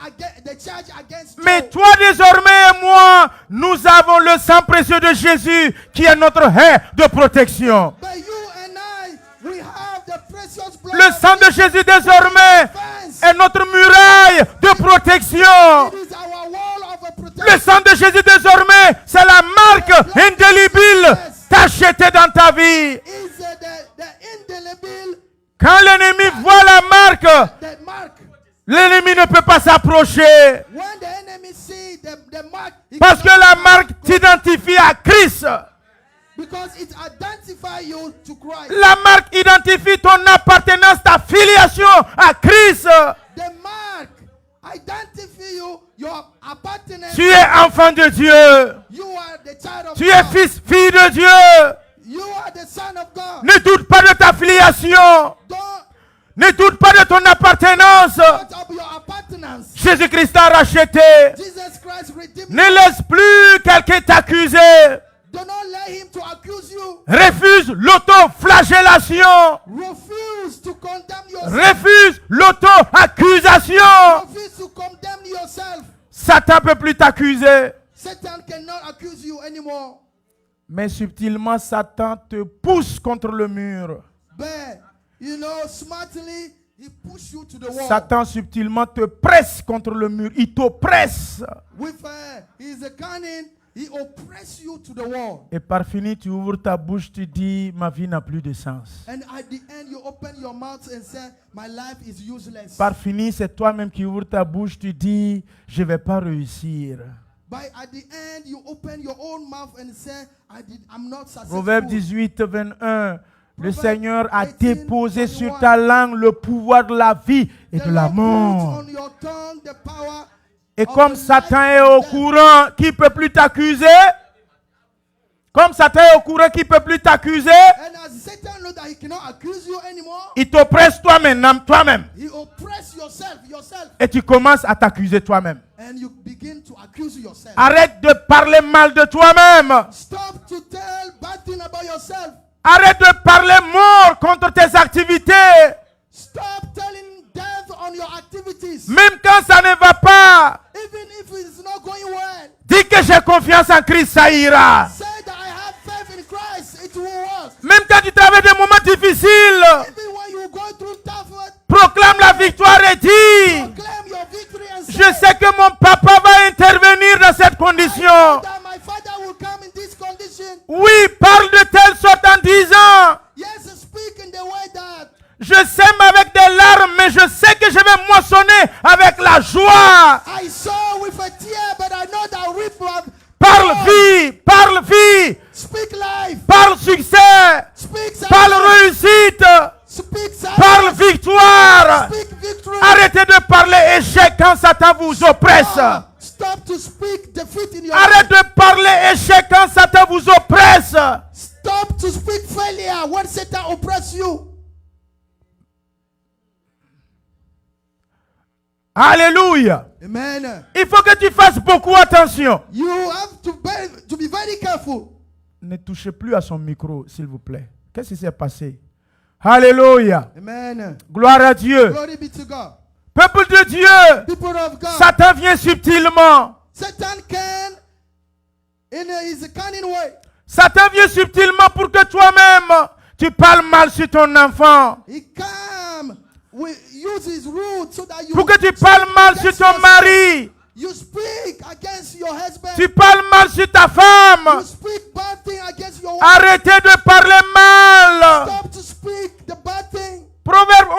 the charge against Mais Job. toi désormais et moi, nous avons le sang précieux de Jésus qui est notre haie de protection. But you and I, we have the precious blood. Le of sang de Jésus désormais fence. est notre muraille de protection. It is our wall of a protection. Le sang de Jésus désormais, c'est la marque indélébile tachetée dans ta vie. Is the indelible Quand l'ennemi voit la marque, that mark. l'ennemi ne peut pas s'approcher. When the enemy see the mark, he Parce que cannot la go- marque t'identifie à Christ. because it identifies you to Christ. La marque identifie ton appartenance, ta filiation à Christ. The mark identify you, your appartenance. Tu es enfant de Dieu. You are the child of Tu es God. fils, fille de Dieu. You are the son of God. Ne doute pas de ta filiation. Don't Ne doute pas de ton appartenance. doubt of your appartenance. Jésus-Christ t'a racheté. Jesus Christ redeemed Ne you. laisse plus quelqu'un t'accuser. Do not let him to accuse you. Refuse l'autoflagellation. Refuse to condemn yourself. Refuse l'auto-accusation. Refuse to condemn yourself. Satan ne peut plus t'accuser. Satan cannot accuse you anymore. Mais subtilement, Satan te pousse contre le mur. But, smartly, he push you to the wall. Satan subtilement te presse contre le mur. Il t'oppresse. With his cunning, he oppress you to the wall. Et par fini, tu ouvres ta bouche, tu dis, ma vie n'a plus de sens. And at the end, you open your mouth and say, my life is useless. Par fini, c'est toi-même qui ouvres ta bouche, tu dis, je ne vais pas réussir. But at the end, you open your own mouth and say, I'm not successful. Proverbe 18, 21. Le Proverbe Seigneur a 18, déposé 21. sur ta langue le pouvoir de la vie et The de la Lord put mort. on your tongue the power Et of comme the Satan life est and au death. courant, qui ne peut plus t'accuser? Comme Satan est au courant, qui ne peut plus t'accuser? And as Satan knows that he cannot accuse you anymore, Il t'oppresse toi-même. he oppress yourself. Et tu commences à t'accuser toi-même. And you begin to accuse yourself. Arrête de parler mal de toi-même. Stop to tell bad thing about yourself. Arrête de parler mort contre tes activités. Stop telling death on your activities. Même quand ça ne va pas, Even if it's not going well, dis que j'ai confiance en Christ, ça ira. say that I have faith in Christ, it will work. Même quand tu traverses des moments difficiles, Even when you go through tough work, proclame la victoire et dis, proclaim your victory and say, je sais que mon papa va intervenir dans cette I know condition. that my father will come in this condition. Oui, parle de telle sorte en disant, Yes, speak in the way that je sème avec des larmes, mais je sais que je vais moissonner avec la joie. I saw with a tear, but I know that reap of Parle vie, speak life, parle succès, speak parle success, réussite, speak parle success, victoire. speak victory. Arrêtez de parler échec quand Satan vous oppresse. Stop Stop to speak defeat in your Arrête life. de parler échec quand Satan vous oppresse. Stop to speak failure when Satan oppresses you. Alléluia. Amen. Il faut que tu fasses beaucoup attention. You have to be very careful. Ne touchez plus à son micro, s'il vous plaît. Qu'est-ce qui s'est passé? Alléluia. Amen. Gloire à Dieu. Glory be to God. Peuple de Dieu, People of God. Satan vient subtilement. Satan can, in his cunning way, Satan vient subtilement pour que toi-même, tu parles mal sur ton enfant. he come, use his root so that you Pour que tu parles mal sur ton mari. You speak against your husband. Tu parles mal sur ta You femme. speak bad thing against your wife. Arrêtez de parler mal. Stop to speak the bad thing. Proverbe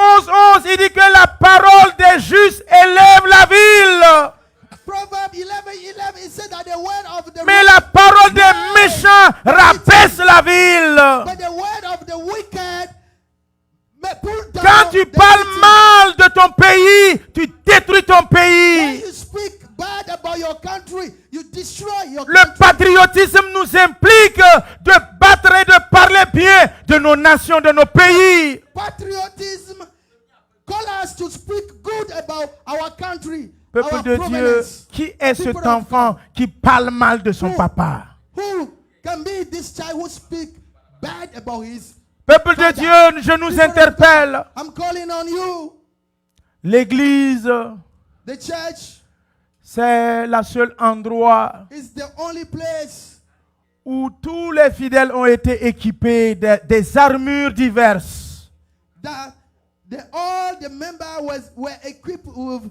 11, il dit que la parole des justes élève la ville. Proverb 11:11, it said that the word of the Mais la parole des méchants rabaisse la ville. but the word of the wicked may pull down. Quand tu the parles city. mal de ton pays, tu détruis ton When pays. you speak bad about your country, you destroy your Le country. patriotisme nous implique de battre et de parler bien de nos nations, de nos pays. Patriotism call us to speak good about our country, Peuple our de Dieu, provenance. qui est People cet of enfant qui parle mal de son Who? papa? Who can be this child who speak bad about his Peuple de father? Dieu, je nous People of interpelle. God, I'm calling on you. L'église, The church c'est le seul endroit is the only place où tous les fidèles ont été équipés des armures diverses. that all the members were equipped with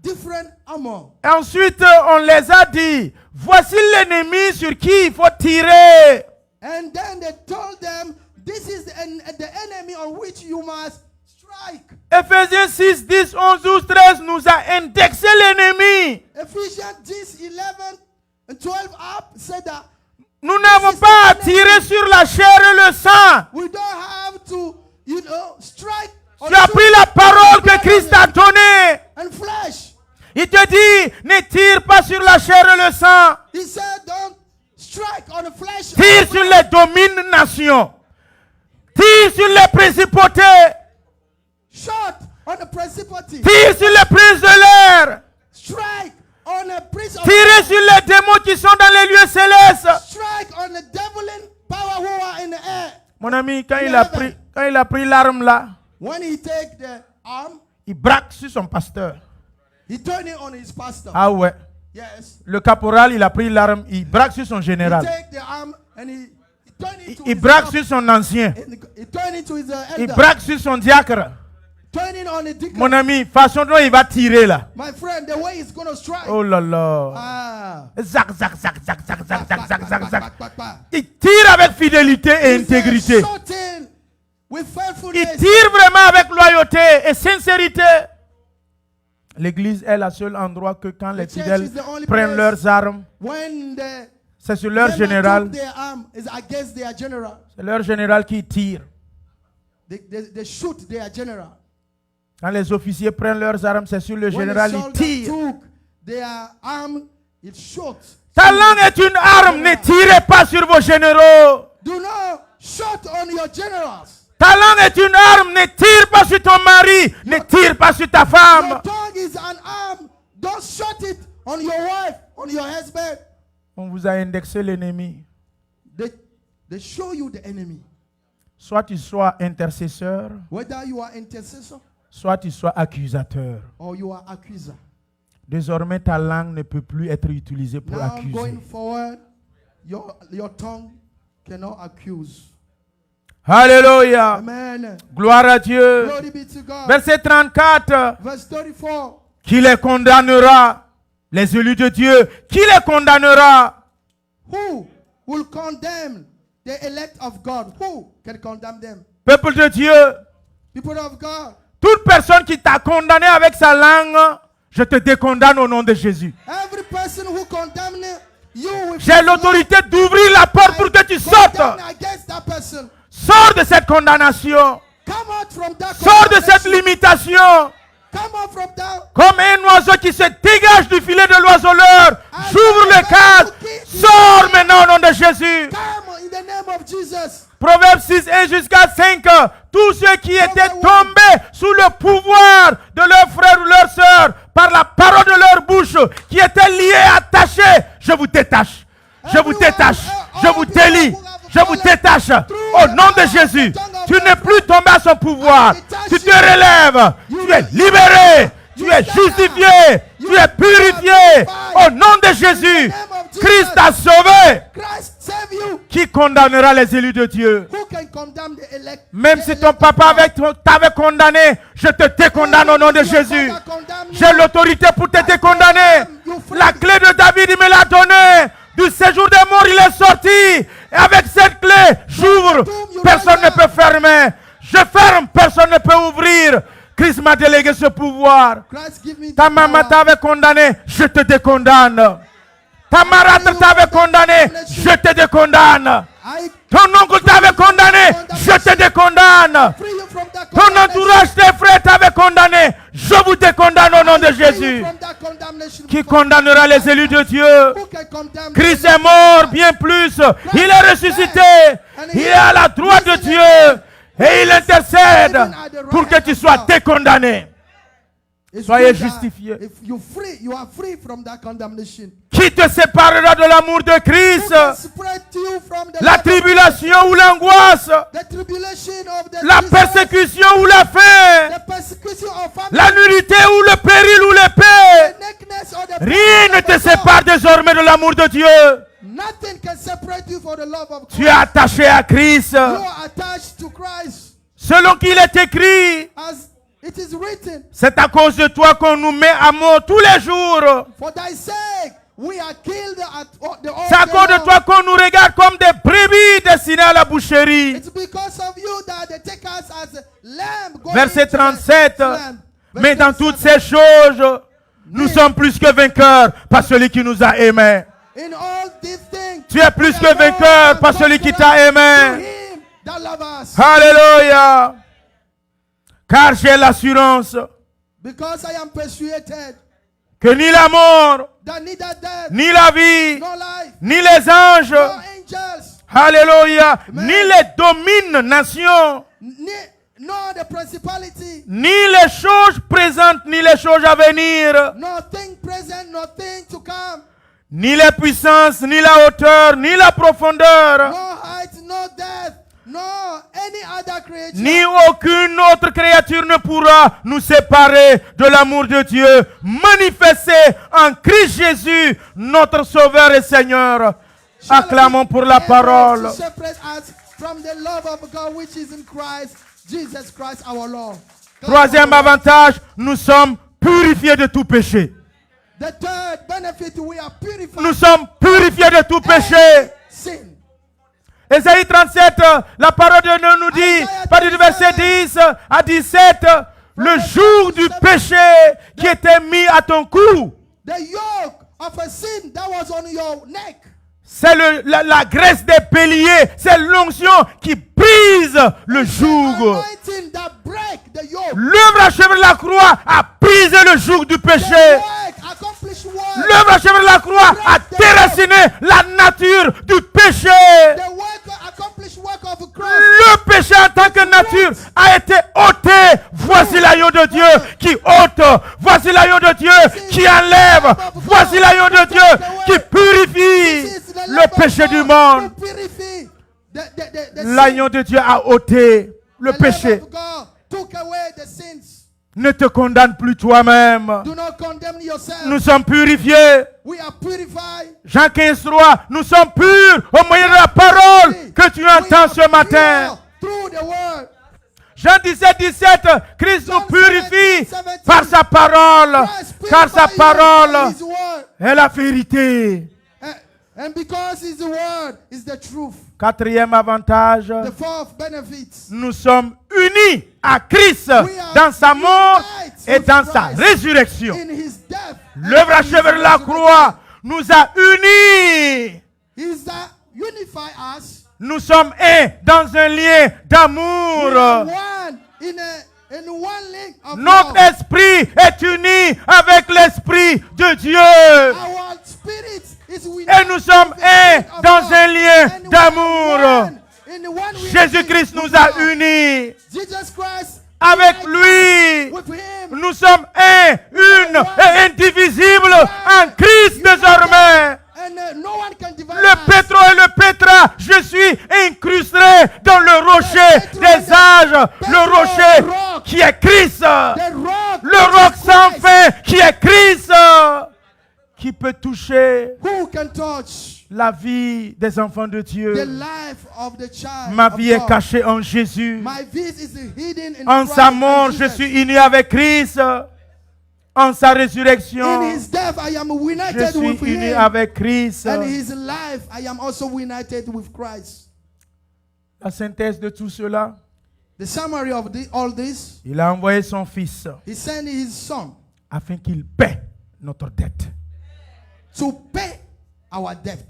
different armor. Ensuite, on les a dit, voici l'ennemi sur qui il faut tirer. And then they told them, this is the enemy on which you must strike. Ephésiens 6, 10, 11, 12, 13 nous a indexé l'ennemi. Ephesians 10, 11, and 12 up said that Nous n'avons pas à tirer sur la chair et le sang. we don't have to, strike on Tu as pris la parole que Christ a donnée. and flesh. Il te dit, ne tire pas sur la chair et le sang. He said, don't strike on the flesh. Tire sur les dominations. Tire sur les principautés. Shot on the principality. Tire sur les princes de l'air. Strike on the prince of Tirez sur les démons qui sont dans les lieux célestes. Strike on the devil power who are in the air. Mon ami, quand il a pris l'arme là, When he take the arm, il braque sur son pasteur. he turn it on his pastor. Ah ouais. Yes. Le caporal, il a pris l'arme, il braque sur son He général. take the arm and he turn it to Il his braque arm. sur son ancien. He turn it to his Il elder. braque sur son diacre. Turn it on the deacon. Mon ami, façon dont il va tirer là. My friend, the way he's going to strike. Oh là là. Ah. Zac, zac, zac, zac, zac, zac, zac, zac, zac, zac. Back. Il tire avec fidélité et He intégrité. said, shooting with Il faithfulness. tire vraiment avec loyauté et sincérité. L'église est le seul endroit que quand les The church fidèles is the only prennent place leurs armes, When the c'est sur leur members général. took their arm is against their general. C'est leur général qui tire. They shoot their general. Quand les officiers prennent leurs armes, c'est sur le When général, the ils soldier tirent. took their arm, it shot. Ta langue est une arme, ne tirez pas sur vos généraux. Do not shoot on your generals. Ta langue est une arme, ne tire pas sur ton mari, ne tire pas sur ta Your femme. tongue is an arm. Don't shoot it on your wife, on your husband. On vous a indexé l'ennemi. They show you the enemy. Soit tu sois intercesseur, Whether you are intercessor soit tu sois accusateur. or you are accuser. Désormais, ta langue ne peut plus être utilisée pour Now accuser. going forward, your tongue cannot accuse. Alléluia. Amen. Gloire à Dieu. Glory be to God. Verset 34. Verse 34. Qui les condamnera? Les élus de Dieu. Qui les condamnera? Who will condemn the elect of God? Who can condemn them? Peuple de Dieu. People of God. Toute personne qui t'a condamné avec sa langue, je te décondamne au nom de Jésus. Every person who condemn you with J'ai l'autorité d'ouvrir la porte pour que tu sortes. condemn against that person. Sors de cette condamnation. Come out from that Sors de cette condemnation. limitation. Come out from down. Comme un oiseau qui se dégage du filet de l'oiseleur. J'ouvre le cadre. Sors maintenant au nom de Jésus. Come in the name of Jesus. Proverbe 6 et jusqu'à 5. Tous ceux qui étaient tombés sous le pouvoir de leurs frères ou leurs sœurs par la parole de leur bouche, qui étaient liés, attachés, je vous détache. Je vous détache. Je vous délie. Je vous détache. Au nom de Jésus. Tu n'es plus tombé à son pouvoir. Tu te relèves. Tu es libéré. Tu es justifié. Tu es purifié. Au nom de Jésus. Christ t'a sauvé. Christ save you. Qui condamnera les élus de Dieu? Who can condemn the elect? Même si ton papa t'avait condamné, je te décondamne au nom de Jésus. J'ai l'autorité pour te décondamner. La clé de David, il me l'a donnée. Du séjour des morts, il est sorti. Et avec cette clé, j'ouvre. Personne ne peut fermer. Je ferme, personne ne peut ouvrir. Christ m'a délégué ce pouvoir. Christ give me Ta the maman power. t'avait condamné, je te décondamne. Ta marâtre t'avait condamné, je te décondamne. I Ton oncle t'avait condamné, je te décondamne. free you from that Ton condemnation. entourage, tes frères t'avaient condamné, je vous décondamne au nom de Free you Jésus. from that condemnation. Qui condamnera les élus de Dieu? Who can condemn Christ the est elect? mort, bien plus. Il est ressuscité. Il est à la droite de Dieu. Et il intercède pour que tu sois décondamné. It's Soyez good that justifiés. If you are free from that condemnation. Qui te séparera de l'amour de Who Christ? can separate you from the La love of tribulation ou l'angoisse? the tribulation of the La Jesus, persécution ou la faim? the persecution of family, La nullité ou le péril ou l'épée? the nakedness or the Rien ne presence te of God. sépare désormais de l'amour de Dieu. Nothing can separate you from the love of Tu es Christ. attaché à Christ. You are attached to Christ. Selon qu'il est écrit, As it is written, c'est à cause de toi qu'on nous met à mort tous les jours. for thy sake we are killed at the C'est à cause de toi qu'on nous regarde comme des brebis destinées à la boucherie. It's because of you that they take us as lamb going Verset to the 37. lamb. Mais dans Verset toutes 37. ces choses, nous sommes plus que vainqueurs par celui qui nous a aimés. In all these things, Tu es plus we que are vainqueur more par than celui qui conquerors t'a aimé. through him that love us. Alléluia. Car j'ai l'assurance Because I am persuaded que ni la mort, that neither death, ni la vie, nor life, ni les anges, nor angels, alléluia, ni les domines nations, nor the principality, ni les choses présentes, ni les choses à venir, nor thing present, nor thing to come, ni les puissances, ni la hauteur, ni la profondeur, nor height, nor depth, nor any other creature, ni aucune autre créature ne pourra nous séparer de l'amour de Dieu manifesté en Christ Jésus, notre Sauveur et Seigneur. Acclamons pour la parole. to separate us from the love of God which is in Christ, Jesus Christ our Lord. Troisième avantage, nous sommes purifiés de tout péché. The third benefit, we are purified Nous sommes purifiés de tout péché. sin. Ésaïe 37, la parole de Dieu nous dit, par du verset 10 à 17, le jour du péché qui était mis à ton cou, The yoke of a sin that was on your neck. c'est la graisse des béliers, c'est l'onction qui brise le joug. Anointing that break the yoke. L'œuvre achevée de la croix a brisé le joug du The péché. work, accomplished work. L'œuvre achevée de la croix a déraciné la nature du péché. The work, accomplished work of Christ. Le péché en tant que nature a été ôté. Voici l'agneau de Dieu qui ôte. Voici l'agneau de Dieu qui enlève. Voici l'agneau de Dieu qui purifie This is the le Lamb of péché God du monde. to purify the sin. L'agneau de Dieu a ôté le The péché. Lamb of God took away the sins. Ne te condamne plus toi-même. Do not condemn yourself. Nous sommes purifiés. We are purified. Jean 15, 3. Nous sommes purs au moyen de la parole que tu entends ce matin. Through the word. Jean 17, 17, Christ nous purifie par sa parole, Christ car sa purified you by parole his word. est la vérité. And because his word is the truth. Quatrième avantage, The fourth benefit. nous sommes unis à Christ We are dans sa mort united et with dans sa Christ résurrection. In his death. L'œuvre and in achevée de his la resurrection. croix nous a unis. Is that unify us? Nous sommes un dans un lien We are d'amour. one in in one link of Notre love. esprit est uni avec l'esprit de Dieu. Our spirit is united Et nous sommes with the un spirit of dans love. un lien And d'amour. one in the one Jésus-Christ relationship nous with a love. unis. Jesus Christ Avec united lui, with him. nous sommes un, une et indivisibles en Christ désormais. And no one can divide Le us. pétro et le pétra, je suis incrusté dans le rocher des âges, le rocher qui est Christ, The rock, le roc which is sans Christ. fin qui est Christ, qui peut toucher Who can touch la vie des enfants de the Dieu. life of the child? Ma of vie est God? cachée en Jésus. My vis is hidden in En Christ sa and mort, je Jesus. suis uni avec Christ. En sa In résurrection, his death, I am je united suis with uni him. avec Christ. And his life, I am also united with Christ. La synthèse de tout cela, The summary of all this, il a envoyé son Fils he sent his son afin qu'il paie notre dette to pay our debt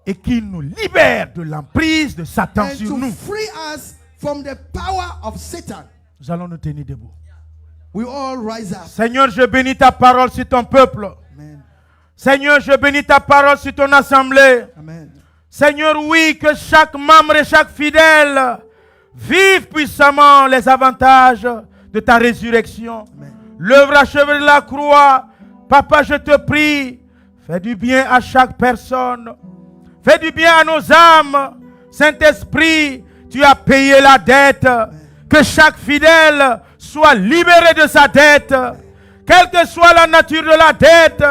et qu'il nous libère de l'emprise de Satan and sur to nous. free us from the power of Satan. Nous allons nous tenir debout. We all rise up. Seigneur, je bénis ta parole sur ton peuple. Amen. Seigneur, je bénis ta parole sur ton assemblée. Amen. Seigneur, oui, que chaque membre et chaque fidèle vive puissamment les avantages de ta résurrection. Amen. L'œuvre achevée de la croix, Papa, je te prie, fais du bien à chaque personne. Fais du bien à nos âmes. Saint-Esprit, tu as payé la dette. Que chaque fidèle soit libéré de sa dette. Quelle que soit la nature de la dette,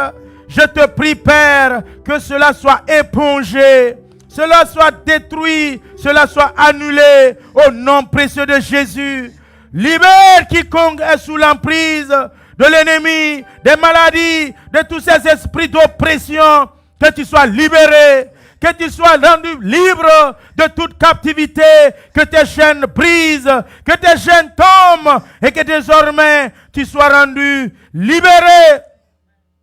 je te prie, Père, que cela soit épongé, cela soit détruit, cela soit annulé au nom précieux de Jésus. Libère quiconque est sous l'emprise de l'ennemi, des maladies, de tous ces esprits d'oppression. Que tu sois libéré, que tu sois rendu libre de toute captivité, que tes chaînes brisent, que tes chaînes tombent et que désormais tu sois rendu libéré.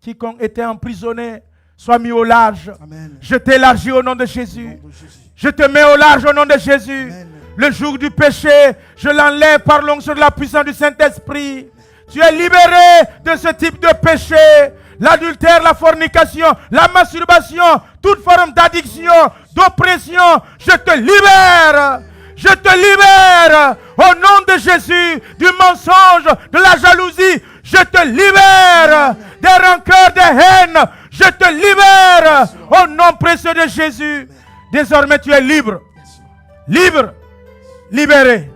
Quiconque était emprisonné soit mis au large. Amen. Je t'élargis au nom de Jésus. Au nom de Jésus. Je te mets au large au nom de Jésus. Amen. Le joug du péché, je l'enlève par l'onction de la puissance du Saint-Esprit. Tu es libéré de ce type de péché. L'adultère, la fornication, la masturbation, toute forme d'addiction, d'oppression. Je te libère. Je te libère au nom de Jésus du mensonge, de la jalousie. Je te libère des rancœurs, des haines. Je te libère au nom précieux de Jésus. Désormais, tu es libre. Libre. Libéré.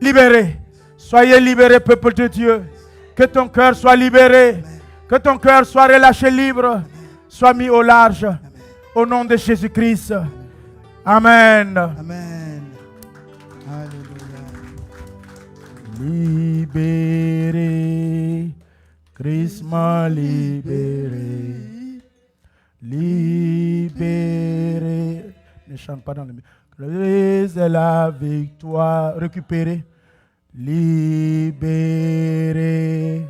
Libéré. Soyez libérés, peuple de Dieu. Que ton cœur soit libéré. Que ton cœur soit relâché libre. Sois mis au large. Au nom de Jésus-Christ. Amen. Amen. Hallelujah. Libéré. Christ m'a libéré. Libéré. Ne chante pas dans le micro. Christ est la victoire. Récupéré. Libéré.